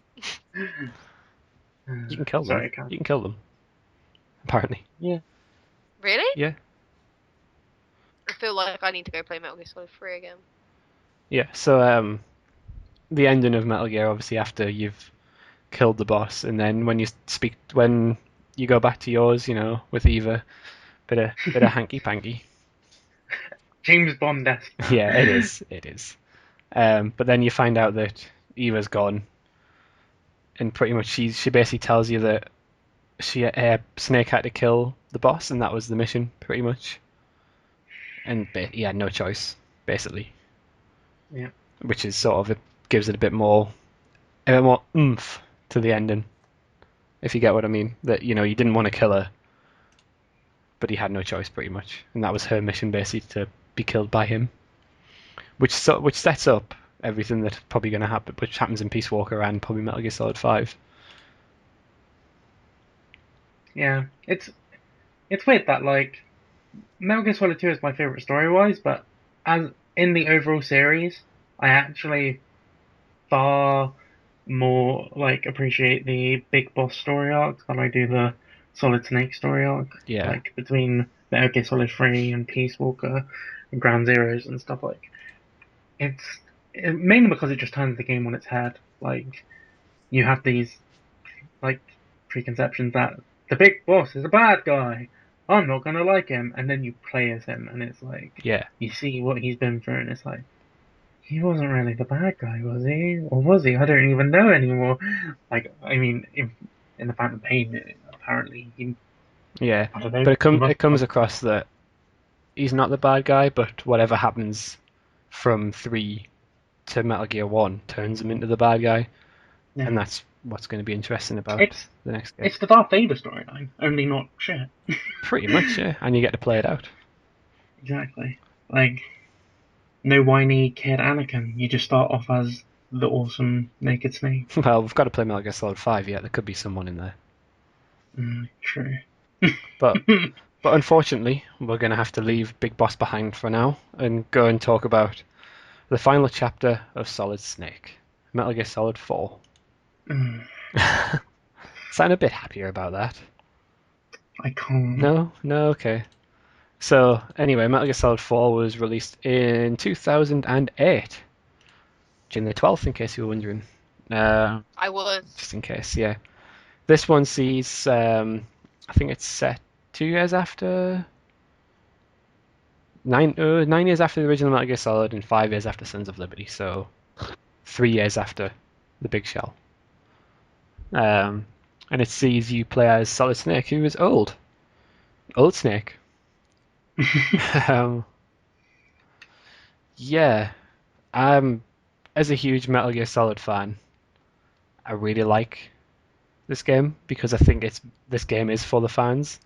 You can kill them. Sorry, Cam. You can kill them. Apparently, Yeah. Really? yeah, I feel like I need to go play Metal Gear Solid 3 again. yeah. So the ending of Metal Gear, obviously, after you've killed the boss, and then when you go back to yours, with Eva, bit of hanky panky. James Bond-esque. Yeah, it is. It is. But then you find out that Eva's gone, and pretty much she basically tells you that Snake had to kill the boss, and that was the mission, pretty much. And he had no choice, basically. Yeah. Which is sort of, it gives it a bit more oomph to the ending, if you get what I mean. That, you didn't want to kill her, but he had no choice, pretty much, and that was her mission, basically, to be killed by him. Which sets up everything that's probably going to happen, which happens in Peace Walker and probably Metal Gear Solid 5. Yeah, it's weird that like Metal Gear Solid 2 is my favorite story-wise, but as in the overall series, I actually far more like appreciate the Big Boss story arc than I do the Solid Snake story arc. Yeah. Like between Metal Gear Solid 3 and Peace Walker and Ground Zeroes and stuff mainly because it just turns the game on its head. Like you have these like preconceptions that the big boss is a bad guy. I'm not gonna like him, and then you play as him, and it's like Yeah. you see what he's been through, and it's like he wasn't really the bad guy, was he? Or was he? I don't even know anymore. Like, I mean, in the Phantom Pain, apparently he. Yeah. I don't know. But He must. it comes across that he's not the bad guy, but whatever happens from 3 to Metal Gear 1 turns him into the bad guy, Yeah. and that's what's going to be interesting about It's the next game. it's the Darth Vader storyline, only not shit. Pretty much, yeah, and you get to play it out. Exactly. Like, no whiny kid Anakin. You just start off as the awesome Naked Snake. Well, we've got to play Metal Gear Solid 5 yet. There could be someone in there. True. But unfortunately, we're going to have to leave Big Boss behind for now and go and talk about the final chapter of Solid Snake, Metal Gear Solid 4. Mm, Sound a bit happier about that? I can't. No? No? Okay. So, anyway, Metal Gear Solid 4 was released in 2008. June the 12th, in case you were wondering. I was. Just in case, yeah. This one sees, I think it's set 2 years after... 9 years after the original Metal Gear Solid and 5 years after Sons of Liberty, so 3 years after the Big Shell. And it sees you play as Solid Snake, who is old. Old Snake. Yeah, as a huge Metal Gear Solid fan, I really like this game because I think this game is for the fans.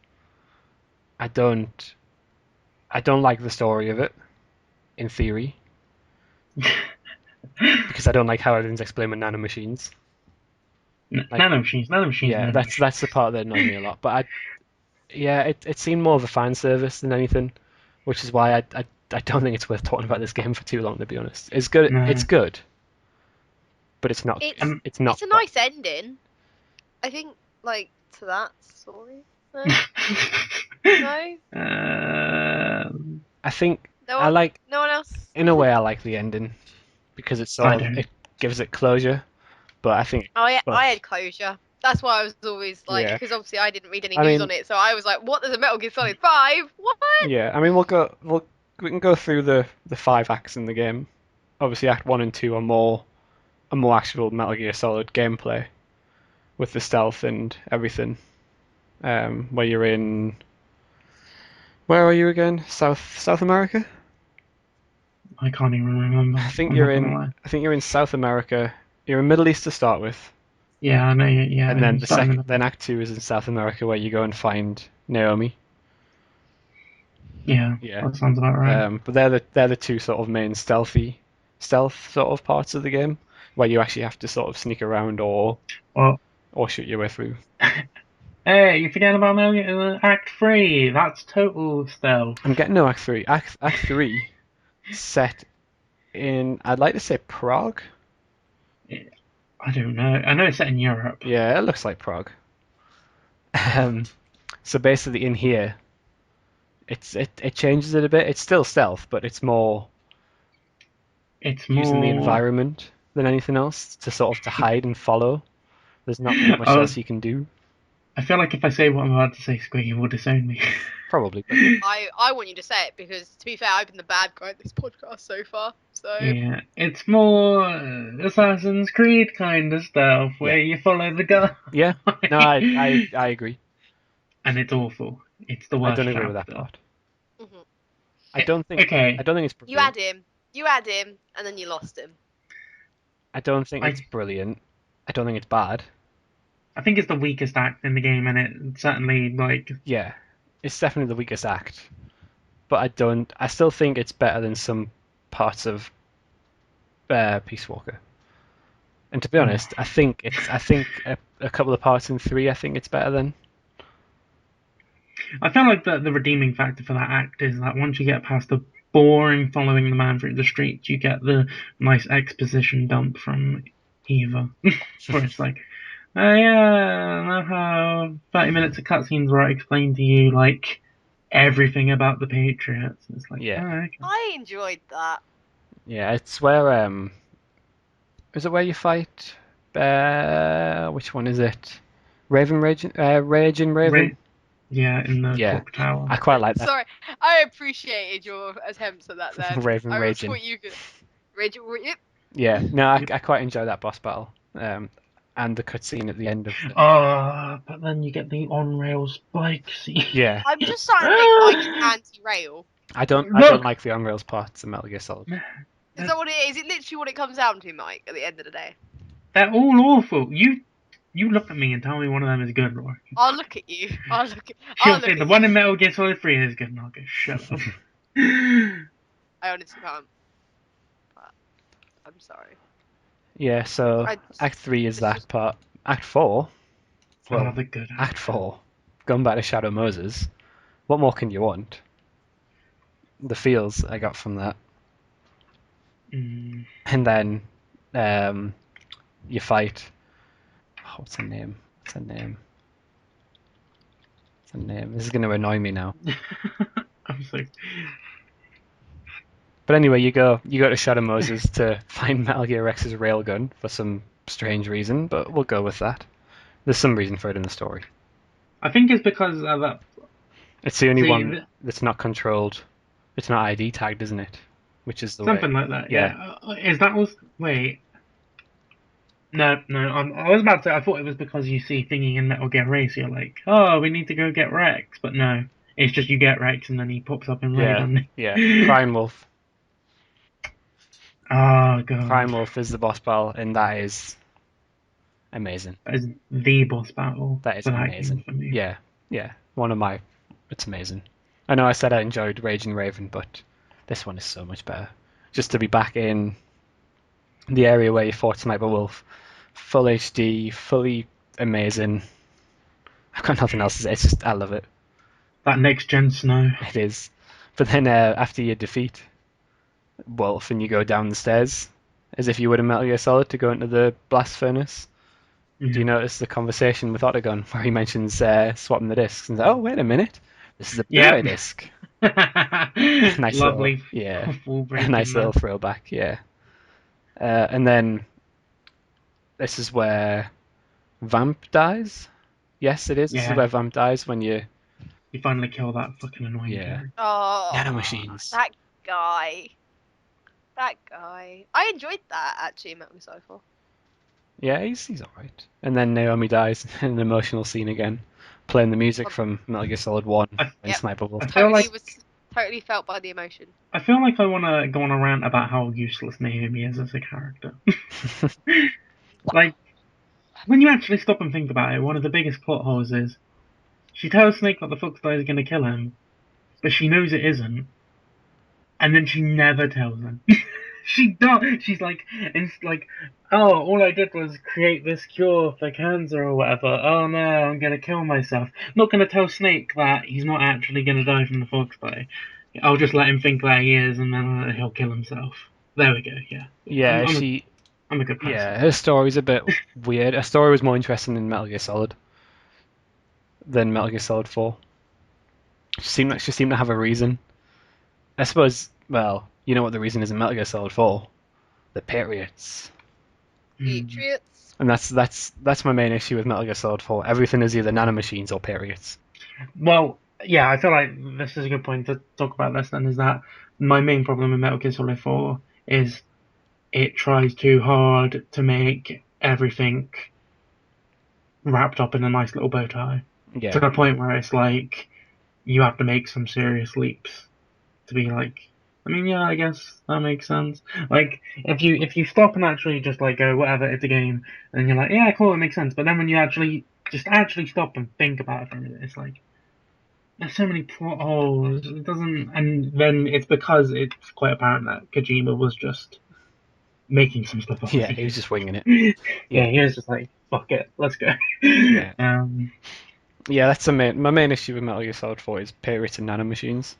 I don't like the story of it, in theory, because I don't like how everything's explained with nanomachines. Like, nanomachines. Yeah, that's the part that annoyed me a lot. But it seemed more of a fan service than anything, which is why I don't think it's worth talking about this game for too long, to be honest. It's good. No. It's good, but it's not. It's not. It's a nice ending. I think, like, to that story. No. No. I think No I one. like. No one else. In a way, I like the ending because it gives it closure. But I think I had closure. That's why I was always like, Yeah. because obviously I didn't read any I news mean- on it, so I was like, what? There's a Metal Gear Solid 5? What? yeah, I mean we can go through the 5 acts in the game. Obviously, Act 1 and 2 are more actual Metal Gear Solid gameplay with the stealth and everything. Where you're in, where are you again? South America? I can't even remember. I think I'm you're not gonna in. lie. I think you're in South America. You're in Middle East to start with, Yeah, I know. Yeah, and then starting in then Act 2 is in South America, where you go and find Naomi. Yeah, Yeah. that sounds about right. But they're the two sort of main stealth sort of parts of the game, where you actually have to sort of sneak around or Well, shoot your way through. hey, you forget about Act 3. That's total stealth. I'm getting no Act 3. Act 3 set in, I'd like to say Prague. I don't know. I know it's set in Europe. Yeah, it looks like Prague. So basically in here, it changes it a bit. It's still stealth, but it's more It's using the more. environment than anything else to sort of to hide and follow. There's not much Oh. else you can do. I feel like if I say what I'm about to say, Squiggy will disown me. Probably. But I want you to say it because, to be fair, I've been the bad guy at this podcast so far. So Yeah, it's more Assassin's Creed kind of stuff where you follow the guy. Yeah, no, I agree. And it's awful. It's the I worst don't agree with that chapter. part. mhm. I don't think Okay, it's You brilliant. add him, and then you lost him. I don't think it's I brilliant. I don't think it's bad. I think it's the weakest act in the game, and it certainly like Yeah, it's definitely the weakest act. But I still think it's better than some parts of Peace Walker. And to be honest, I think a couple of parts in 3, I think it's better than. I feel like the redeeming factor for that act is that once you get past the boring following the man through the streets, you get the nice exposition dump from Eva, where it's like, oh yeah, I have 30 minutes of cutscenes where I explain to you like everything about the Patriots. It's like, Yeah. oh, okay. I enjoyed that. Yeah, it's where is it where you fight? Which one is it? Raging Raven. Yeah, in the Yeah, clock tower. I quite like that. Sorry, I appreciated your attempts at that. Then Raven I Raging. thought you could. Raging. Yep. Yeah, no, Yep. I quite enjoy that boss battle. And the cutscene at the end of the. But then you get the on-rail spike scene. Yeah, I'm just starting to think Mike is anti-rail. I don't Look! like the on rails parts of Metal Gear Solid. Is that what it is? Is it literally what it comes down to, Mike? At the end of the day, They're all awful. You look at me and tell me one of them is good, Laura. I'll look at you. I'll look at. She'll I'll look say at the you. one in Metal Gear Solid 3 is good, and I'll go, shut up. I honestly can't. But I'm sorry. Yeah, so I- Act 3 is it's that just- part. Act 4, well, Oh, the good Act 4, going back to Shadow Moses. What more can you want? The feels I got from that. Mm. And then you fight. Oh, what's her name? What's her name? What's her name? This is going to annoy me now. I'm so. But anyway, you go to Shadow Moses to find Metal Gear Rex's railgun for some strange reason, but we'll go with that. There's some reason for it in the story. I think it's because of that. It's the only See, one that's not controlled. It's not ID tagged, isn't it? Which is the something way. like that. Yeah. Yeah. Is that was wait? No. I was about to say. I thought it was because you see Thingy in Metal Gear Race. You're like, oh, we need to go get Rex, but no. It's just you get Rex and then he pops up in Raid, Yeah. doesn't he? Yeah. Prime Wolf. Oh god. Prime Wolf is the boss battle, and that is amazing. That is the boss battle. That is for that amazing. game for me. Yeah. Yeah. It's amazing. I know I said I enjoyed Raging Raven, but this one is so much better. Just to be back in the area where you fought Sniper Wolf, full HD, fully amazing. I've got nothing else to say. It's just I love it. That next gen snow. It is. But then after you defeat Wolf and you go down the stairs, as if you would in Metal Gear Solid to go into the blast furnace. Do you notice the conversation with Otacon where he mentions swapping the discs and oh wait a minute, this is a Blu-ray disc. Nice Lovely. little, yeah, Full a nice little throwback, yeah. And then this is where Vamp dies. Yes, it is. This is Yeah. where Vamp dies when you. You finally kill that fucking annoying Yeah. character. Oh, Nanomachines. That guy. That guy. I enjoyed that actually, Metal Gear Solid 4. Yeah, he's alright. And then Naomi dies in an emotional scene again, playing the music from Metal Gear Solid 1 and Yep. Sniper Wolf. I feel Totally felt by the emotion. I feel like I want to go on a rant about how useless Naomi is as a character. Like, when you actually stop and think about it, one of the biggest plot holes is she tells Snake that the Fox guy is going to kill him, but she knows it isn't, and then she never tells him. She don't. She's like, it's like, oh, all I did was create this cure for cancer or whatever. Oh no, I'm gonna kill myself. Not gonna tell Snake that he's not actually gonna die from the Fox bite. I'll just let him think that he is, and then he'll kill himself. There we go. Yeah. Yeah, I'm a good person. Yeah, her story's a bit weird. Her story was more interesting in Metal Gear Solid than Metal Gear Solid 4. She seemed to have a reason. I suppose, well, you know what the reason is in Metal Gear Solid 4? The Patriots. Patriots. And that's my main issue with Metal Gear Solid 4. Everything is either nanomachines or Patriots. Well, yeah, I feel like this is a good point to talk about this then, is that my main problem with Metal Gear Solid 4 is it tries too hard to make everything wrapped up in a nice little bow tie to Yeah. the point where it's like you have to make some serious leaps to be like. I mean, yeah, I guess that makes sense. Like, if you stop and actually just like go whatever, it's a game, and you're like, yeah, cool, it makes sense. But then when you actually stop and think about it for a minute, it's like there's so many plot holes. It doesn't, and then it's because it's quite apparent that Kojima was just making some stuff up as Yeah, he he was did. just winging it. Yeah, Yeah. he was just like, fuck it, let's go. Yeah. Um, Yeah, that's my main issue with Metal Gear Solid 4 is pay-rated nanomachines.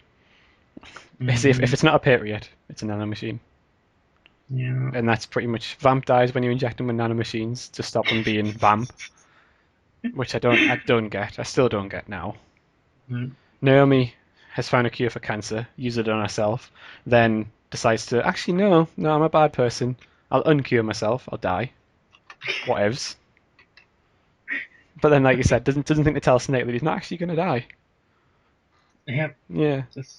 If it's not a Patriot, it's a nanomachine. yeah. And that's pretty much Vamp dies when you inject them with nanomachines to stop them being Vamp, which I don't get. I still don't get now. Mm. Naomi has found a cure for cancer, use it on herself, then decides to actually no, I'm a bad person. I'll uncure myself. I'll die. Whatevs. But then, like you said, doesn't think to tell Snake that he's not actually gonna die. Yeah, Yeah. just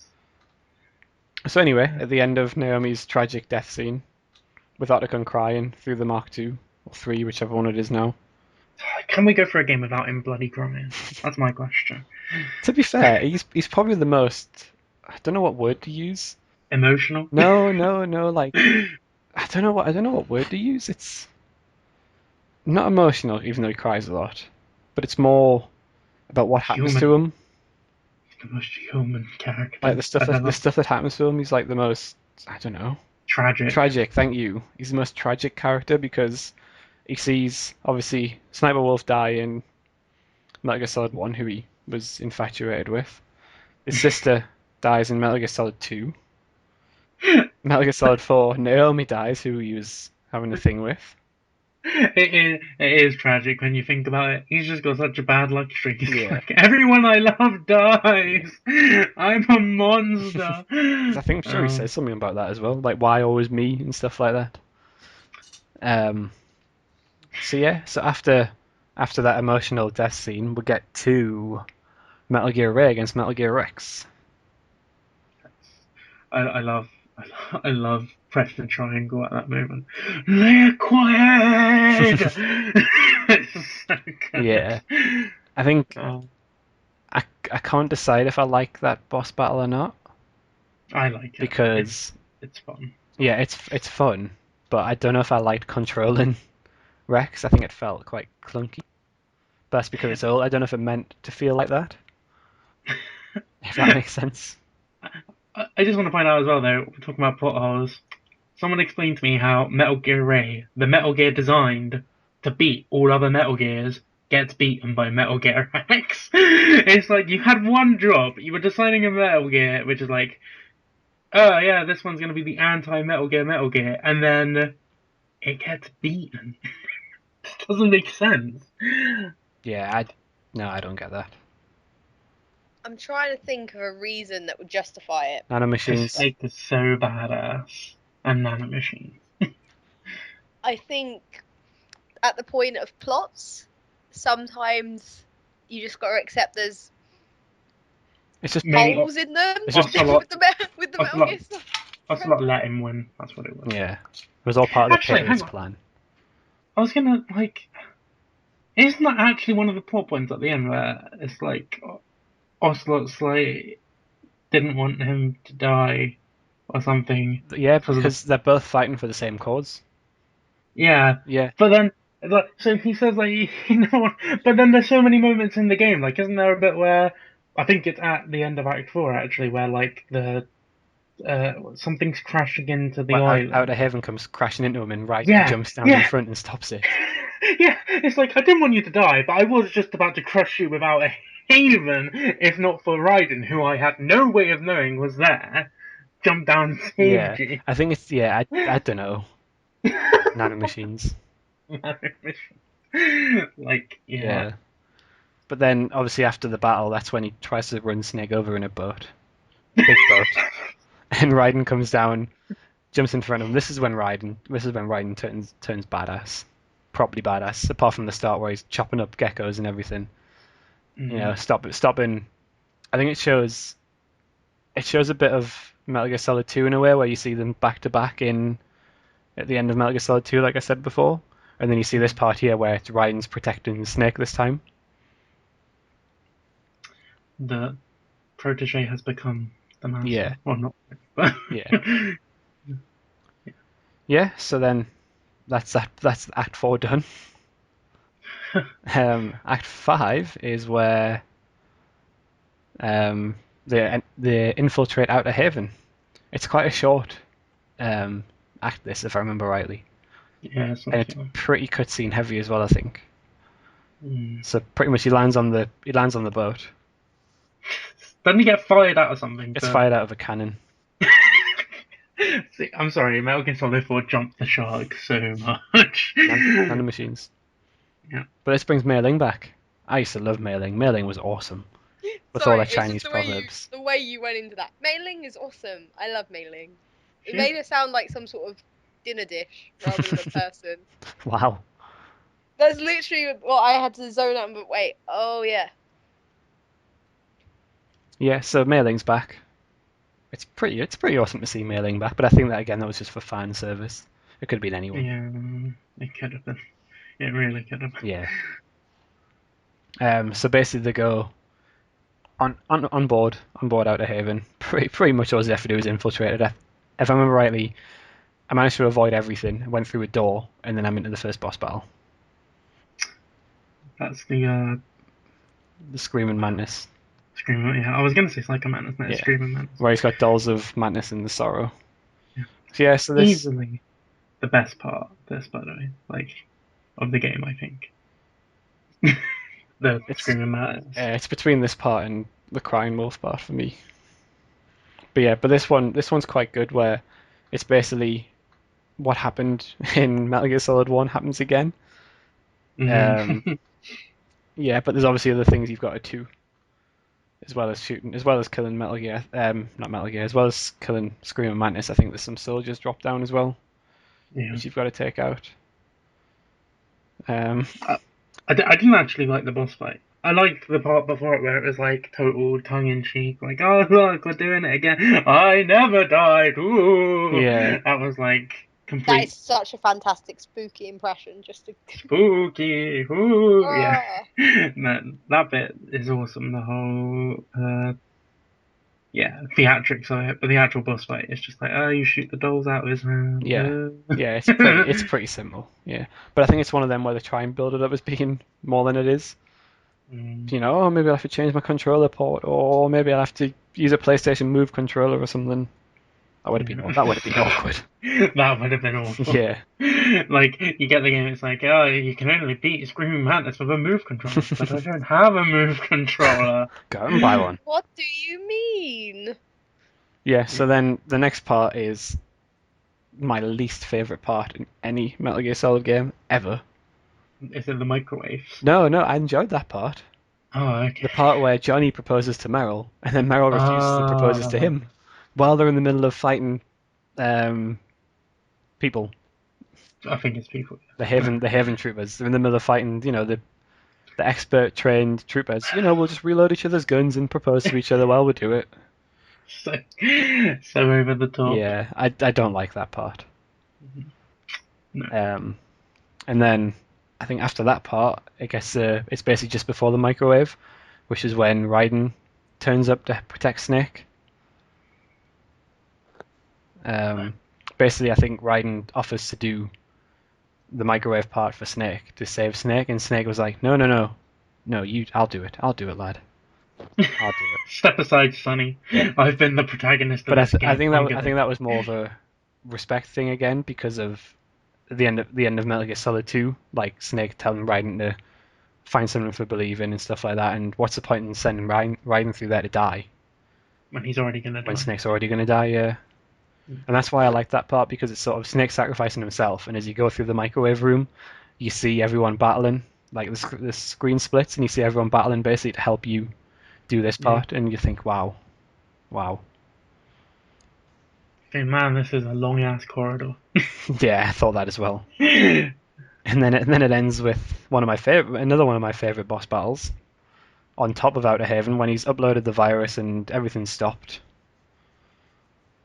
So anyway, at the end of Naomi's tragic death scene, with Otacon crying through the Mark II or 3, whichever one it is now. can we go for a game without him bloody crying? That's my question. To be fair, he's probably the most. I don't know what word to use. Emotional? No. Like I don't know what word to use. It's not emotional, even though he cries a lot, but it's more about what happens Human. to him. The most human character Like the stuff I've ever. that happens to him. He's like the most. I don't know. Tragic. Tragic. Thank you. He's the most tragic character because he sees obviously Sniper Wolf die in Metal Gear Solid 1, who he was infatuated with. His sister dies in Metal Gear Solid 2. Metal Gear Solid 4, Naomi dies, who he was having a thing with. It is tragic when you think about it. He's just got such a bad luck streak. He's Yeah. like, everyone I love dies. I'm a monster. I think I'm sure he says something about that as well, like why always me and stuff like that. So yeah, so after that emotional death scene, we get to Metal Gear Ray against Metal Gear Rex. I love I love Preston Triangle at that moment. Liquid. It's so good. Yeah, I think Oh, I can't decide if I like that boss battle or not I like it. because It's fun. yeah, it's fun, but I don't know if I liked controlling Rex. I think it felt quite clunky. But that's because it's old. I don't know if it meant to feel like that. If that makes sense. I just want to point out as well, though, we're talking about plot holes. Someone explained to me how Metal Gear Ray, the Metal Gear designed to beat all other Metal Gears, gets beaten by Metal Gear X. It's like you had one job, you were designing a Metal Gear, which is like, oh yeah, this one's going to be the anti-Metal Gear, and then it gets beaten. This doesn't make sense. Yeah, no, I don't get that. I'm trying to think of a reason that would justify it. Nanomachines. Like, is so badass. And nanomachines. I think at the point of plots, sometimes you just got to accept there's It's just Maybe holes in them It's just Ocelot. with the Ocelot. Metal Gear stuff. Ocelot let him win. That's what it was. yeah. It was all part of the Actually, hang Patriots on. plan. I was gonna like. Isn't that actually one of the plot points at the end where it's like Ocelot's like didn't want him to die or something? Yeah, Because of because they're both fighting for the same cause. yeah, Yeah. but then like so he says like you know what? But then there's so many moments in the game. Like, isn't there a bit where I think it's at the end of Act 4 actually where like the something's crashing into the Well, island. out of heaven comes crashing into him and Yeah, jumps down yeah. in front and stops it. Yeah, it's like I didn't want you to die, but I was just about to crush you without a haven, if not for Raiden, who I had no way of knowing was there. Jump down and Yeah. saved you. I think it's I don't know. Nanomachines. Like, yeah. Yeah. But then obviously after the battle, that's when he tries to run Snake over in a boat. Big boat. And Raiden comes down, jumps in front of him. This is when Raiden turns badass. Properly badass, apart from the start where he's chopping up geckos and everything. You know, stopping. I think it shows it shows a bit of Metal Gear Solid 2 in a way, where you see them back to back in at the end of Metal Gear Solid 2, like I said before, and then you see this part here where it's Raiden's protecting Snake this time. The protege has become the master. Yeah. Or not. But Yeah. Yeah, so then that's Act 4 done. Act 5 is where they infiltrate Outer Haven. It's quite a short act, this, if I remember rightly. Yeah, it's not And it's too long. pretty cutscene heavy as well, I think. Mm. So pretty much he lands on the boat. Doesn't he get fired out of something? Gets So- fired out of a cannon. See, I'm sorry, Metal Gear Solid 4 jumped the shark so much. Nanomachines. Yeah. But this brings Mei Ling back. I used to love Mei Ling. Mei Ling was awesome. With all Sorry, their it's just Chinese proverbs. The way you went into that. Mei Ling is awesome. I love Mei Ling. It She- made it sound like some sort of dinner dish rather than a person. Wow. That's literally what I had to zone out. But wait, oh yeah. Yeah, so Mei Ling's back. It's pretty awesome to see Mei Ling back, but I think that was just for fan service. It could have been anyone. Yeah, it could have been. It really could have been. Yeah. So basically they go on board Outer Haven. Pretty much all they have to do is infiltrate it. If I remember rightly, I managed to avoid everything. I went through a door, and then I'm into the first boss battle. That's the Screaming Mantis, Screaming. Yeah, I was gonna say Psycho Mantis, no, Yeah. Screaming Mantis. where he's got dolls of Mantis and the Sorrow. Yeah. So yeah, so this Easily the best part. This, by the way, of the game, I think. The It's- Screaming Mantis. it's between this part and the Crying Wolf part for me. But yeah, this one's quite good, where it's basically what happened in Metal Gear Solid 1 happens again. Mhm. Yeah, but there's obviously other things you've got to do, as well as shooting, as well as killing Metal Gear, not Metal Gear, as well as killing Screaming Mantis. I think there's some soldiers drop down as well, yeah. which you've got to take out. I didn't actually like the boss fight. I liked the part before it where it was like total tongue in cheek, like, oh look, we're doing it again. I never died. Ooh. Yeah. That was like That complete is such a fantastic spooky impression. Just to. spooky. Ooh. Yeah. Ah. That bit is awesome. The whole theatrics of it, but the actual boss fight is just like, oh, you shoot the dolls out of his hand. Yeah. Yeah, it's pretty simple. Yeah, but I think it's one of them where they try and build it up as being more than it is. Mm. You know, oh, maybe I'll have to change my controller port, or maybe I'll have to use a PlayStation Move controller or something. That would have been awkward. That would have been awful. Yeah. Like, you get the game, it's like, oh, you can only beat Screaming Mantis with a move controller, but I don't have a move controller. Go out and buy one. What do you mean? Yeah, so then the next part is my least favorite part in any Metal Gear Solid game ever. Is it the microwaves? No, I enjoyed that part. Oh, okay. The part where Johnny proposes to Meryl, and then Meryl refuses to propose to him, while they're in the middle of fighting people. I think it's people. The Haven troopers. They're in the middle of fighting, the expert trained troopers. We'll just reload each other's guns and propose to each other while we do it. So over the top. Yeah, I don't like that part. No. And then I think after that part, I guess it's basically just before the microwave, which is when Raiden turns up to protect Snake. Basically, I think Raiden offers to do the microwave part for Snake to save Snake, and Snake was like, "No, I'll do it, lad. I'll do it." Step aside, Sonny. Yeah. I've been the protagonist of But this game. I think that was more of a respect thing again, because of the end of Metal Gear Solid 2, like Snake telling Raiden to find something to believe in and stuff like that. And what's the point in sending Raiden through there to die when he's already gonna die. when Snake's already gonna die? Yeah. And that's why I like that part, because it's sort of Snake sacrificing himself, and as you go through the microwave room, you see everyone battling, like the screen splits, and you see everyone battling basically to help you do this part, and you think, wow. Okay, man, this is a long ass corridor. Yeah, I thought that as well. And then it ends with another one of my favorite boss battles, on top of Outer Haven, when he's uploaded the virus and everything's stopped.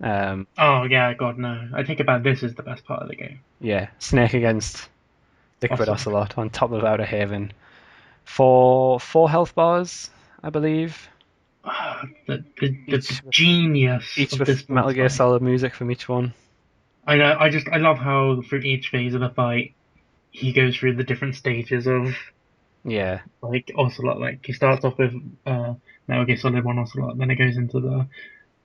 Oh yeah, God no. I think about this as the best part of the game. Yeah, Snake against Liquid Ocelot. Ocelot on top of Outer Haven for 4 health bars, I believe. The Each with genius each of this with Metal boss Gear fight. Solid music from each one. I know. I love how through each phase of the fight he goes through the different stages of Yeah, like Ocelot. Like he starts off with Metal Gear Solid One Ocelot, then it goes into the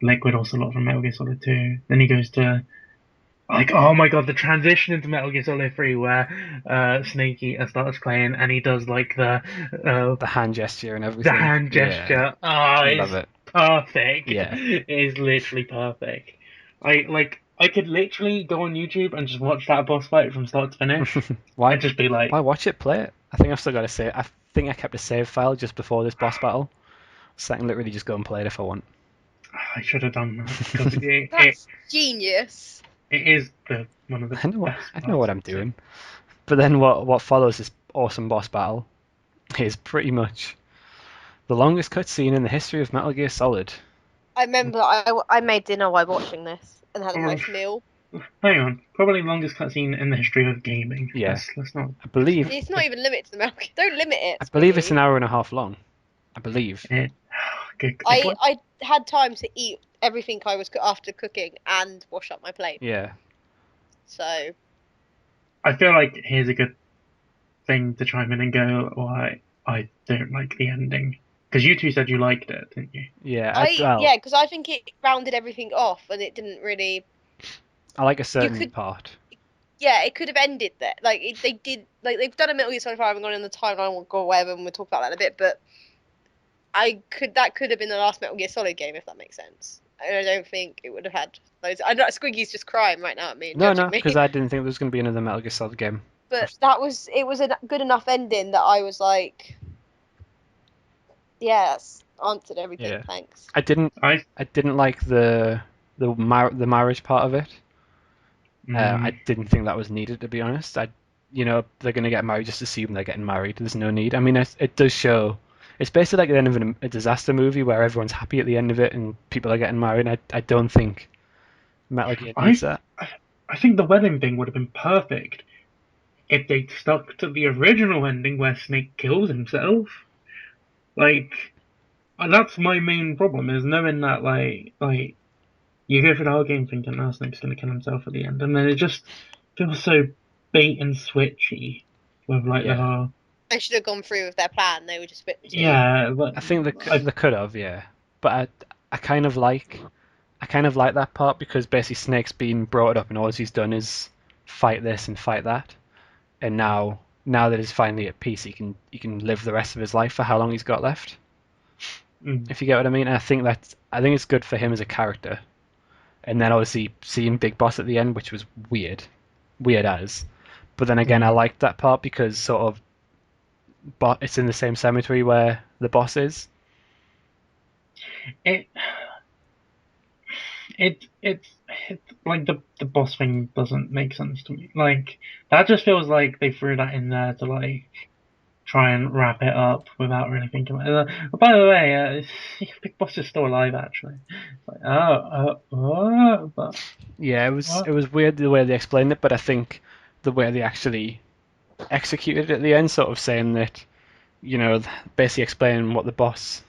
Liquid Ocelot from Metal Gear Solid Two. Then he goes to like, oh my god, the transition into Metal Gear Solid 3 where Snake Eater starts playing and he does like uh, the hand gesture and the everything. hand Yeah, gesture. Ah, love it's it. perfect. Yeah. It is literally perfect. I could literally go on YouTube and just watch that boss fight from start to finish Why and just be why like, watch it? Play it. I think I've still got to save. I think I kept a save file just before this boss battle, so I can literally just go and play it if I want. I should have done that because That's genius. it is one of the best I know parts what of I'm the series. doing. But then what follows this awesome boss battle is pretty much the longest cutscene in the history of Metal Gear Solid. I remember I made dinner while watching this and had a Oh, nice meal. hang on, probably longest cutscene in the history of gaming. Yeah, Let's not. I Let's believe not. It's not even limited to the milk. Don't limit it, I believe it's an Squiggy. hour and a half long. I believe. It, it, I had time to eat everything I was after cooking and wash up my plate. Yeah, So I feel like here's a good thing to chime in and go why I don't like the ending. Because you two said you liked it, didn't you? yeah. Well, yeah, because I think it rounded everything off and it didn't really. I like a You certain could, part. yeah, it could have ended there. Like they did, like they've done a Metal Gear Solid 5 and gone in the timeline. We'll go whatever, and we'll talk about that in a bit. But that could have been the last Metal Gear Solid game if that makes sense. And I don't think it would have had those. I know Squiggy's just crying right now at me and No, judging no, me. because I didn't think there was going to be another Metal Gear Solid game. But it was a good enough ending that I was like, yeah, that's answered everything. Yeah, Thanks. I didn't. I I didn't like the marriage part of it. I mm, didn't think that was needed, to be honest. They're going to get married, just assume they're getting married. There's no need. I mean, it does show. It's basically like the end of a disaster movie where everyone's happy at the end of it and people are getting married. I don't think Metal Gear needs I that. I think the wedding thing would have been perfect if they stuck to the original ending where Snake kills himself. Like that's my main problem is knowing that like you go through the whole game thinking, oh, Snake's gonna kill himself at the end, and then it just feels so bait and switchy with like the Yeah, whole They should have gone through with their plan. They were just a bit too. yeah, but I think I they could have, yeah. But I kind of like that part because basically Snake's been brought up and all he's done is fight this and fight that, and now that he's finally at peace, he can live the rest of his life for how long he's got left. mm, If you get what I mean. And I think it's good for him as a character. And then obviously seeing Big Boss at the end, which was weird as. But then again, I yeah. liked that part because sort of, but it's in the same cemetery where the boss is. It it's like the boss thing doesn't make sense to me. Like that just feels like they threw that in there to like try and wrap it up without really thinking about it. By the way, Big Boss is still alive actually. Like, but Yeah, it what? was weird the way they explained it, but I think the way they actually executed it at the end, sort of saying that, basically explaining what the boss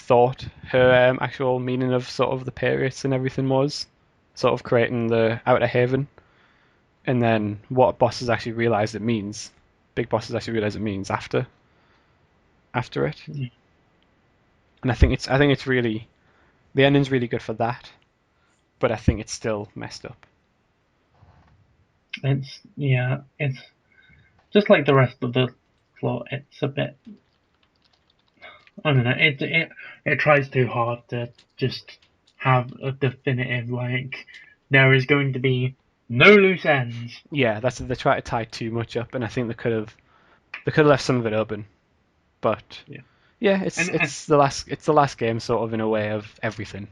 thought her actual meaning of sort of the periods and everything was, sort of creating the Outer Haven, and then what boss has actually realized it means. Big Boss has actually realized it means after it, and I think it's really the ending's really good for that, but I think it's still messed up. It's yeah, it's just like the rest of the plot. It's a bit. I don't know. It tries too hard to just have a definitive like there is going to be no loose ends. Yeah, that's they try to tie too much up, and I think they could have left some of it open. But Yeah, yeah, and it's the last game sort of in a way of everything.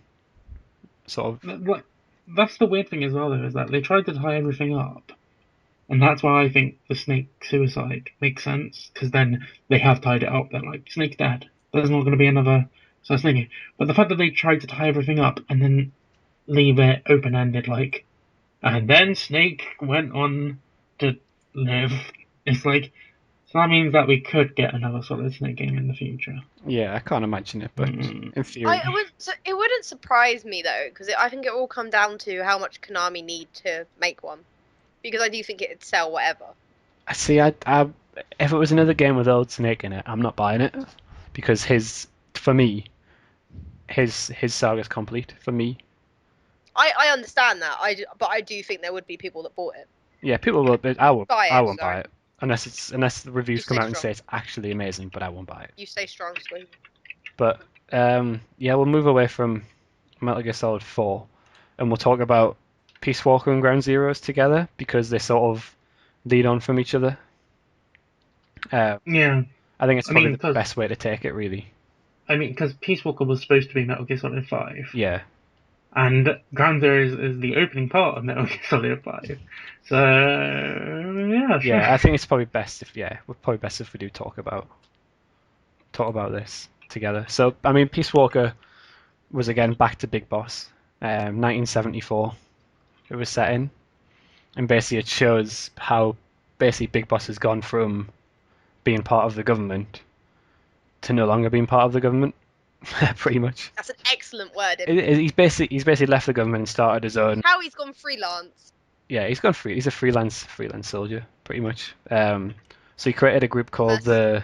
Sort of like that's the weird thing as well though is that they tried to tie everything up, and that's why I think the Snake suicide makes sense because then they have tied it up. They're like Snake's dead. There's not going to be another So I was thinking, but the fact that they tried to tie everything up and then leave it open ended, like, and then Snake went on to live. It's like, so that means that we could get another Solid Snake game in the future. Yeah, I can't imagine it, but in theory, It wouldn't surprise me though, because I think it will come down to how much Konami need to make one, because I do think it'd sell whatever. I see. If it was another game with old Snake in it, I'm not buying it because for me, his saga's complete for me. I understand that. But I do think there would be people that bought it. Yeah, people will. I won't Sorry. buy it unless the reviews You come stay out and strong. say it's actually amazing, but I won't buy it. You stay strong, Squeaky. But yeah, we'll move away from Metal Gear Solid 4, and we'll talk about Peace Walker and Ground Zeroes together because they sort of lead on from each other. Yeah, I think it's probably the 'cause- best way to take it, really. I mean, because Peace Walker was supposed to be Metal Gear Solid 5. Yeah, And Ground Zero is the opening part of Metal Gear Solid 5. So, yeah, sure. yeah. I think it's probably best if we do talk about this together. So I mean, Peace Walker was again back to Big Boss, 1974. It was set in, and basically it shows how basically Big Boss has gone from being part of the government to no longer being part of the government, pretty much. That's an excellent word. He's basically left the government and started his own. How he's gone freelance. Yeah, he's gone free. He's a freelance soldier, pretty much. So he created a group called Nice. the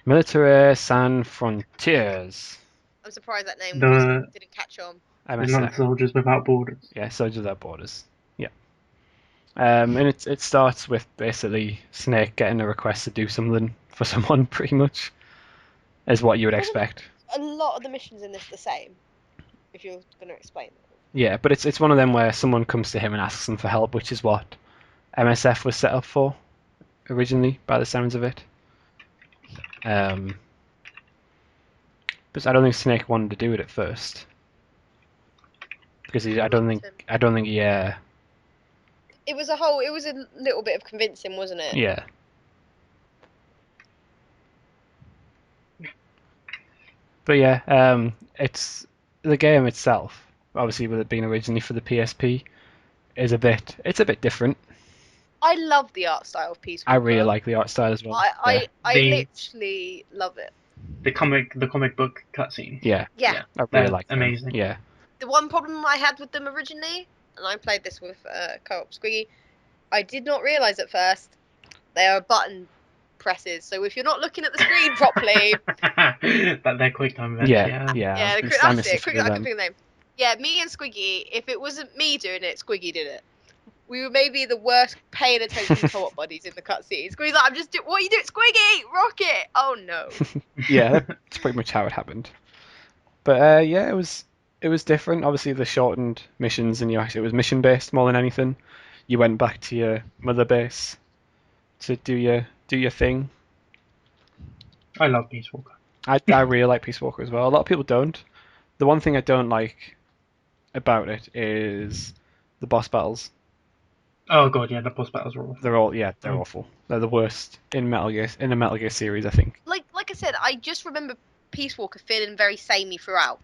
Militaire Sans Frontières. I'm surprised that name didn't catch on. I We're messed not that. Soldiers Without Borders. Yeah, Soldiers Without Borders. Yeah. And it starts with basically Snake getting a request to do something for someone, pretty much, is what you would expect. A lot of the missions in this the same, if you're going to explain it. Yeah, but it's one of them where someone comes to him and asks him for help, which is what MSF was set up for originally, by the sounds of it. But I don't think Snake wanted to do it at first because I don't think It was a little bit of convincing, wasn't it? Yeah. But yeah, it's the game itself. Obviously, with it being originally for the PSP, it's a bit different. I love the art style of Peace Walker. I really like the art style as well. I literally love it. The comic book cutscene. Yeah. Yeah. I really like them. Amazing. Yeah. The one problem I had with them originally, and I played this with co-op Squiggy, I did not realise at first they are button presses. So if you're not looking at the screen properly, But they're quick time events. Yeah. that's it. Quick, I can think of the name. Yeah, me and Squiggy. If it wasn't me doing it, Squiggy did it. We were maybe the worst paying attention co-op buddies in the cutscenes. Squiggy's like, what are you doing, Squiggy? Rocket! Oh no. Yeah, that's pretty much how it happened. But yeah, it was different. Obviously, the shortened missions, and it was mission based more than anything. You went back to your mother base to do your thing. I love Peace Walker. I really like Peace Walker as well. A lot of people don't. The one thing I don't like about it is the boss battles. Oh god, yeah, the boss battles were awful. They're awful. They're the worst in the Metal Gear series, I think. Like I said, I just remember Peace Walker feeling very samey throughout,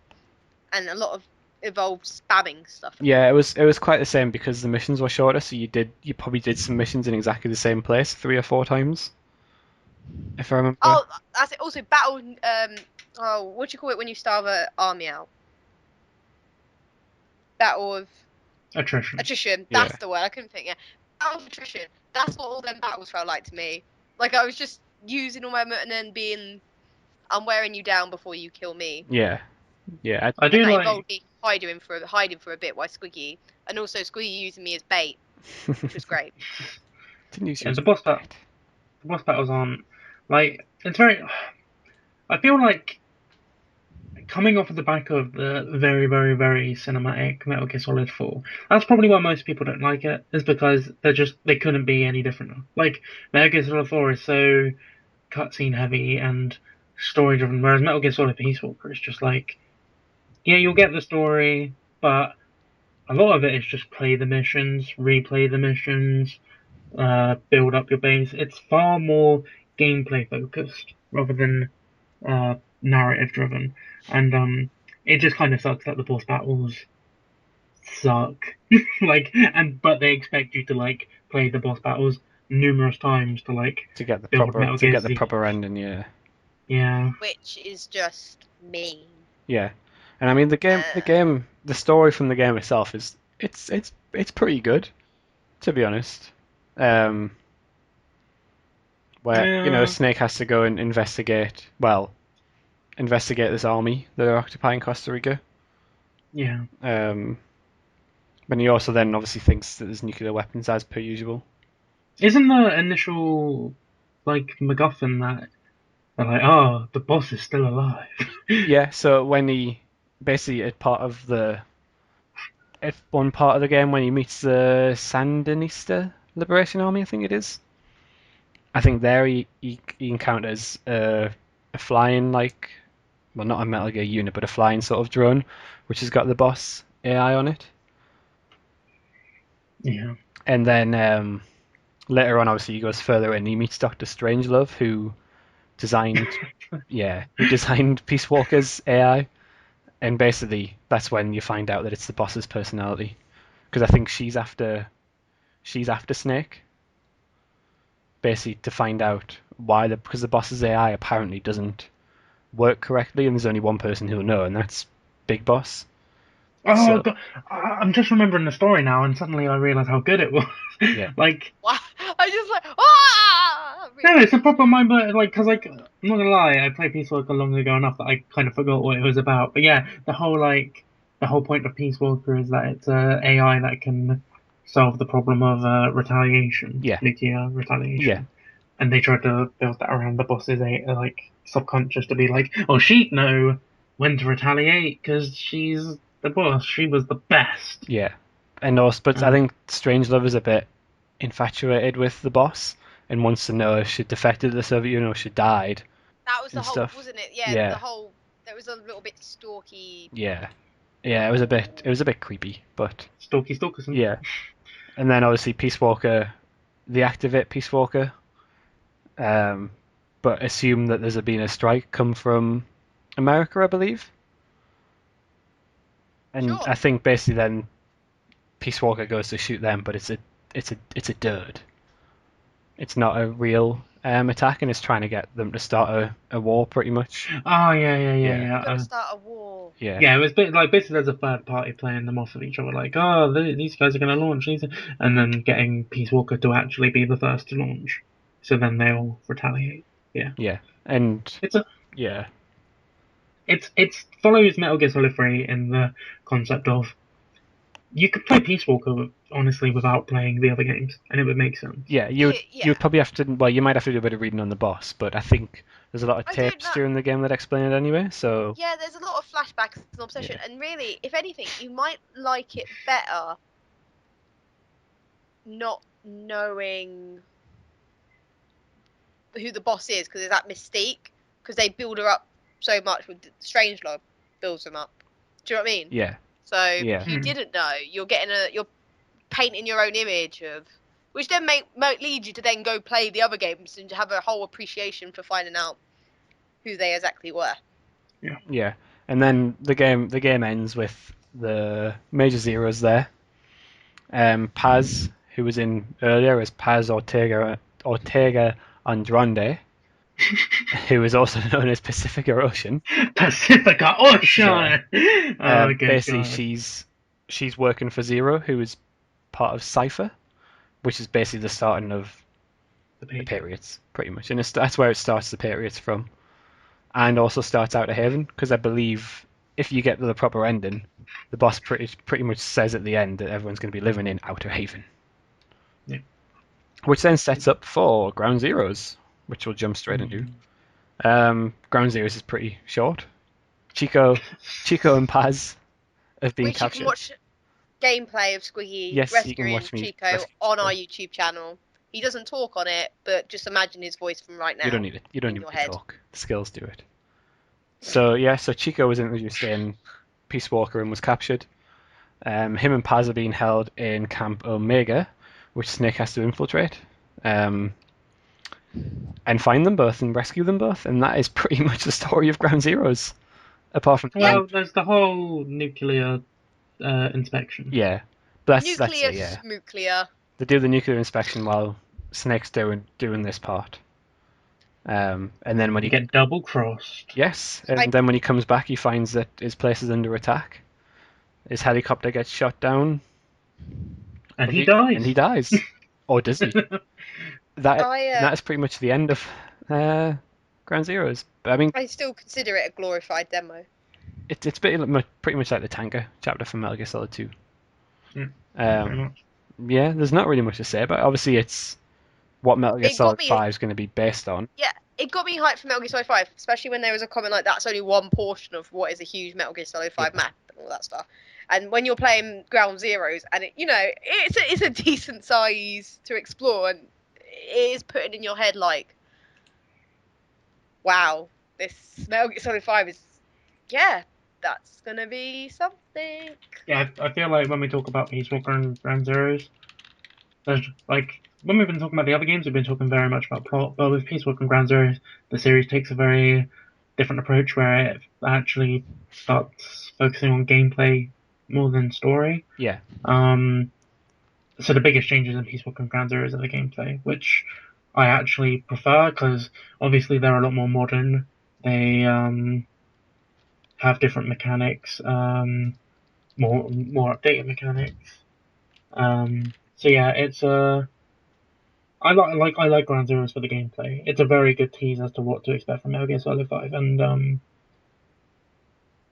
and a lot of evolved spamming stuff. Yeah, it was quite the same because the missions were shorter, so you probably did some missions in exactly the same place 3 or 4 times, if I remember. Oh, that's it. Also, battle. What do you call it when you starve an army out? Battle of Attrition. That's the word. I couldn't think. Yeah, battle of attrition. That's what all them battles felt like to me. Like I was just using all my and then I'm wearing you down before you kill me. Yeah. I do like involved me hiding for a bit while Squiggy, and also Squiggy using me as bait, which was great. Didn't use the boss battles aren't like it's very. I feel like coming off of the back of the very, very, very cinematic Metal Gear Solid 4, that's probably why most people don't like it, is because they couldn't be any different. Like, Metal Gear Solid 4 is so cutscene heavy and story driven, whereas Metal Gear Solid Peace Walker is just like, yeah, you'll get the story, but a lot of it is just play the missions, replay the missions, build up your base. It's far more gameplay focused rather than narrative driven, and it just kind of sucks that the boss battles suck. But they expect you to like play the boss battles numerous times to like To get the build proper Metal Gear Z. ending, yeah. Yeah. which is just mean. Yeah. And I mean the story from the game itself is it's pretty good, to be honest. Um where, Yeah. Snake has to go and investigate this army that are occupying Costa Rica. Yeah. But he also then obviously thinks that there's nuclear weapons as per usual. Isn't the initial like MacGuffin that they're like, oh, the boss is still alive? Yeah, so when he basically at one part of the game when he meets the Sandinista Liberation Army, I think it is. I think there he encounters a flying well, not a Metal Gear unit, but a flying sort of drone, which has got the boss AI on it. Yeah. And then later on, obviously, he goes further and he meets Doctor Strangelove, who designed, who designed Peace Walker's AI. And basically, that's when you find out that it's the boss's personality, because I think she's after Snake, basically to find out why because the boss's AI apparently doesn't work correctly, and there's only one person who'll know, and that's Big Boss. Oh So god, I'm just remembering the story now, and suddenly I realise how good it was. yeah, Like, Wow. I just like, ah! no, it's a proper mind, but I'm not gonna lie, I played Peace Walker long ago enough that I kind of forgot what it was about. But yeah, the whole point of Peace Walker is that it's a AI that can solve the problem of retaliation, yeah, nuclear yeah, retaliation, and they tried to build that around the boss's subconscious to be like, oh, she'd know when to retaliate because she's the boss. She was the best. yeah. And also, but I Uh, think Strangelove is a bit infatuated with the boss and wants to know if she defected to the Soviet Union or she died That was the and whole, stuff. wasn't it? Yeah, Yeah, there was a little bit stalky. yeah, yeah. It was a bit creepy, but Stalky Stalkerson. yeah. And then obviously Peace Walker, the activate Peace Walker, um, but assume that there's been a strike come from America, I believe. And Sure. I think basically then Peace Walker goes to shoot them, but it's a dud. It's not a real attack, and it's trying to get them to start a war, pretty much. Oh yeah. Yeah, Yeah. Gonna start a war. yeah, Yeah, it was basically there's a third party playing them off of each other, like, oh, these guys are going to launch these, and then getting Peace Walker to actually be the first to launch, so then they'll retaliate. Yeah, yeah, and it's a yeah, it's follows Metal Gear Solid 3 in the concept of you could play Peace Walker honestly without playing the other games, and it would make sense. yeah. Yeah. You'd probably have to. Well, you might have to do a bit of reading on the boss, but I think there's a lot of I don't tapes know. during the game that explain it anyway. So Yeah, there's a lot of flashbacks and obsession, and really, if anything, you might like it better not knowing who the boss is because there's that mystique because they build her up so much with Strangelove builds them up. Do you know what I mean? yeah, So yeah, if you didn't know, you're painting your own image of, which then might lead you to then go play the other games and to have a whole appreciation for finding out who they exactly were. yeah. And then the game ends with the Major Zeros there. Paz, who was in earlier as Paz Ortega Andrade, who is also known as Pacifica Ocean. Pacifica Ocean. Yeah. Oh, good Basically, God. she's working for Zero, who is part of Cipher, which is basically the starting of The the page. Patriots, pretty much, and that's where it starts the Patriots from, and also starts Outer Haven, because I believe if you get to the proper ending, the boss pretty much says at the end that everyone's going to be living in Outer Haven. Yeah. Which then sets up for Ground Zeroes, which we'll jump straight into. Ground Zeroes is pretty short. Chico and Paz have been Which you captured. can watch gameplay of Squiggy Yes, you can rescuing watch me Chico rescue on our Chico. YouTube channel. He doesn't talk on it, but just imagine his voice from right now. You don't need it. You don't in need your to head. talk. The skills do it. So Chico was introduced in Peace Walker and was captured. Him and Paz are being held in Camp Omega, which Snake has to infiltrate. And and find them both and rescue them both, and that is pretty much the story of Ground Zeroes. Apart from Well, there's the whole nuclear inspection. yeah, but that's Nuclear it. Yeah, schmooklear. they do the nuclear inspection while Snake's doing this part. And then when You he get double crossed. yes, and then when he comes back, he finds that his place is under attack. His helicopter gets shot down, And he dies. And he dies, or does he? That I is pretty much the end of Ground Zeroes. But I mean, I still consider it a glorified demo. it's pretty much like the tanker chapter from Metal Gear Solid 2. Very Um, much. yeah, there's not really much to say, but obviously it's what Metal Gear It got Solid me- 5 is going to be based on. Yeah, it got me hyped for Metal Gear Solid 5, especially when there was a comment like that's only one portion of what is a huge Metal Gear Solid 5 map and all that stuff. And when you're playing Ground Zeroes, and it's a decent size to explore, and it is putting in your head like, wow, this Metal Gear Solid 5 is, that's gonna be something. Yeah, I feel like when we talk about Peace Walker and Ground Zeroes, there's like when we've been talking about the other games, we've been talking very much about plot, but with Peace Walker and Ground Zeroes, the series takes a very different approach where it actually starts focusing on gameplay more than story. Yeah, So the biggest changes in Peace Walker and Ground Zeroes are the gameplay, which I actually prefer because obviously they're a lot more modern. They have different mechanics, more updated mechanics. So yeah, it's I like Ground Zeroes for the gameplay. It's a very good tease as to what to expect from Metal Gear Solid 5, and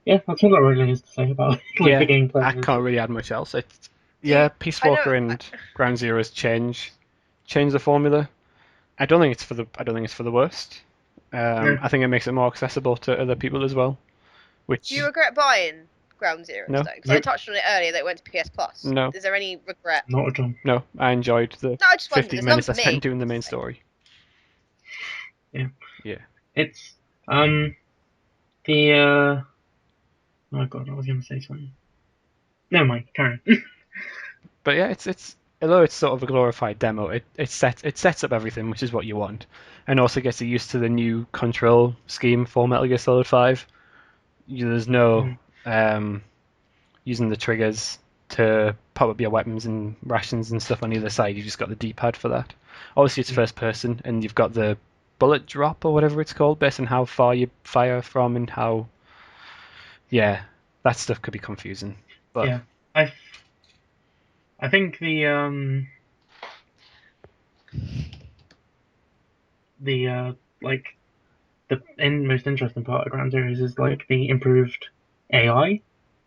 yeah, that's all there really is to say about yeah. the gameplay. I can't really add much else. It's you- Peace I know- Walker and Ground Zeroes change the formula. I don't think it's for the worst. No. I think it makes it more accessible to other people as well. Which Do you regret buying Ground Zeroes No. though? Because I touched on it earlier that it went to PS Plus. No. Is there any regret? Not at all. no, I enjoyed the No, I just wondered. 15 It's none minutes I for me. spent doing the main story. It's the oh god, I was going to say something. Never mind, carry on. But yeah, it's although it's sort of a glorified demo, it sets up everything, which is what you want, and also gets you used to the new control scheme for Metal Gear Solid 5. There's no using the triggers to pop up your weapons and rations and stuff on either side. You just got the D-pad for that. Obviously, it's first person, and you've got the bullet drop or whatever it's called, based on how far you fire from and how. Yeah, that stuff could be confusing. But Yeah, I think the like the most interesting part of Ground Zeroes is like the improved AI.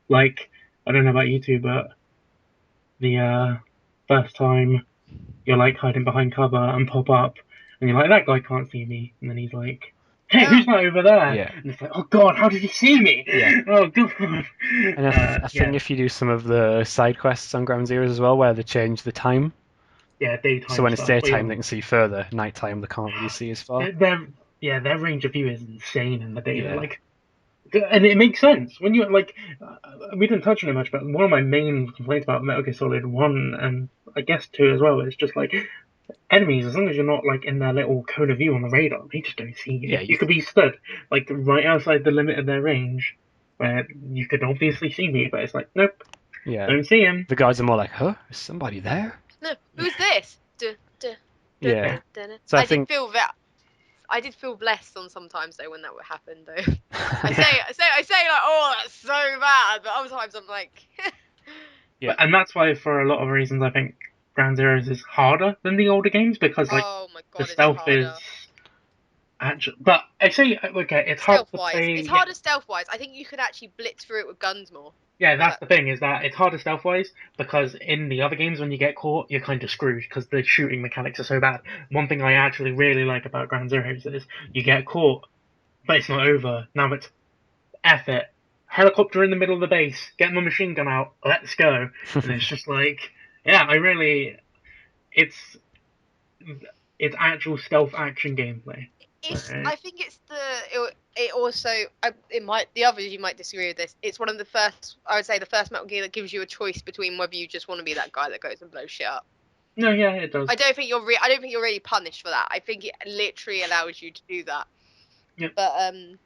Like I don't know about you two, but the first time you're like hiding behind cover and pop up, and you're like, that guy can't see me, and then he's like, hey, who's that over there? Yeah. And it's like, oh god, how did he see me? Yeah. Oh god. And I think if you do some of the side quests on Ground Zeroes as well, where they change the time, yeah, daytime. so when it's stuff. daytime they can see further, nighttime they can't really see as far. Their range of view is insane in the data. Yeah. Like, and it makes sense when you like. We didn't touch on it much, but one of my main complaints about Metal Gear Solid 1 and I guess 2 as well is just like enemies. As long as you're not like in their little cone of view on the radar, they just don't see you. Yeah, you could be stood like right outside the limit of their range, where you could obviously see me, but it's like nope, Yeah. don't see him. The guards are more like, huh? Is somebody there? No, who's this? Yeah. So I think I did feel blessed on sometimes though when that would happen though. I say like, oh, that's so bad, but other times I'm like, Yeah. And that's why, for a lot of reasons, I think Ground Zeroes is harder than the older games because like oh my god, the it's stealth harder. is actually. But I say okay, it's hard to Stealth-wise, play. it's harder stealth-wise. I think you could actually blitz through it with guns more. Yeah, that's the thing, is that it's harder stealth-wise, because in the other games, when you get caught, you're kind of screwed, because the shooting mechanics are so bad. One thing I actually really like about Ground Zeroes is you get caught, but it's not over. Now it's, F it. Helicopter in the middle of the base, get my machine gun out, let's go. And it's just like, yeah, it's actual stealth action gameplay. I think it's it also the others you might disagree with this. It's one of the first, I would say, the first Metal Gear that gives you a choice between whether you just want to be that guy that goes and blows shit up. No, yeah, it does. I don't think you're really punished for that. I think it literally allows you to do that. Yep. But I mean,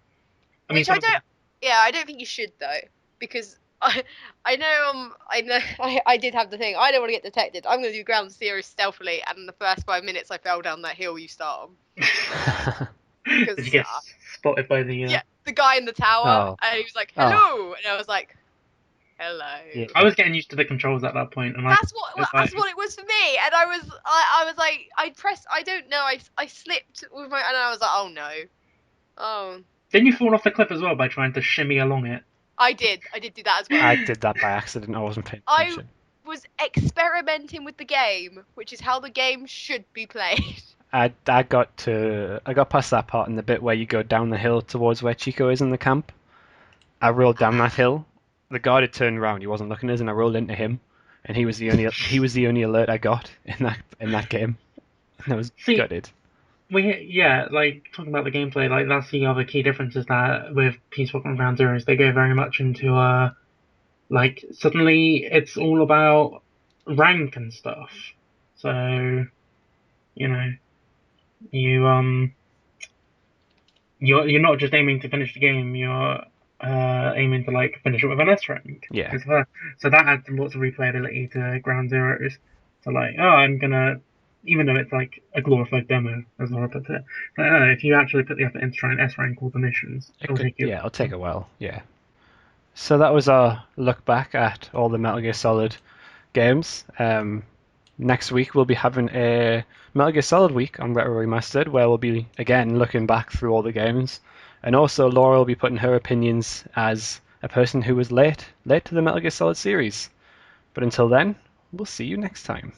which I don't. Yeah, I don't think you should though, because I know I did have the thing. I don't want to get detected. I'm going to do ground zero stealthily, and in the first 5 minutes I fell down that hill you start on. Did you get spotted by the? Yeah, the guy in the tower, Oh. and he was like, Oh. "Hello," and I was like, "Hello." Yeah. I was getting used to the controls at that point, and That's what it was for me. And I was like, I pressed. I don't know. I slipped with my, and I was like, oh no, oh. Didn't you fall off the cliff as well by trying to shimmy along it? I did do that as well. I did that by accident. I wasn't paying I attention. was experimenting with the game, which is how the game should be played. I got past that part in the bit where you go down the hill towards where Chico is in the camp. I rolled down that hill. The guard had turned around. He wasn't looking at us, and I rolled into him. And he was the only alert I got in that game. And I was gutted. Like talking about the gameplay, like that's the other key difference is that with Peace Walker and Ground Zeroes, they go very much into like suddenly it's all about rank and stuff. So, you know, you're not just aiming to finish the game. You're aiming to like finish it with an S rank. Yeah. So that adds lots of replayability to Ground Zeroes. So like, oh, I'm gonna, even though it's like a glorified demo, as Laura puts it, like, if you actually put the effort into trying S rank all the missions, it'll take you. Yeah, it'll take a while. Yeah. So that was our look back at all the Metal Gear Solid games. Next week we'll be having a Metal Gear Solid week on Retro Remastered, where we'll be again looking back through all the games, and also Laura will be putting her opinions as a person who was late to the Metal Gear Solid series. But until then, we'll see you next time.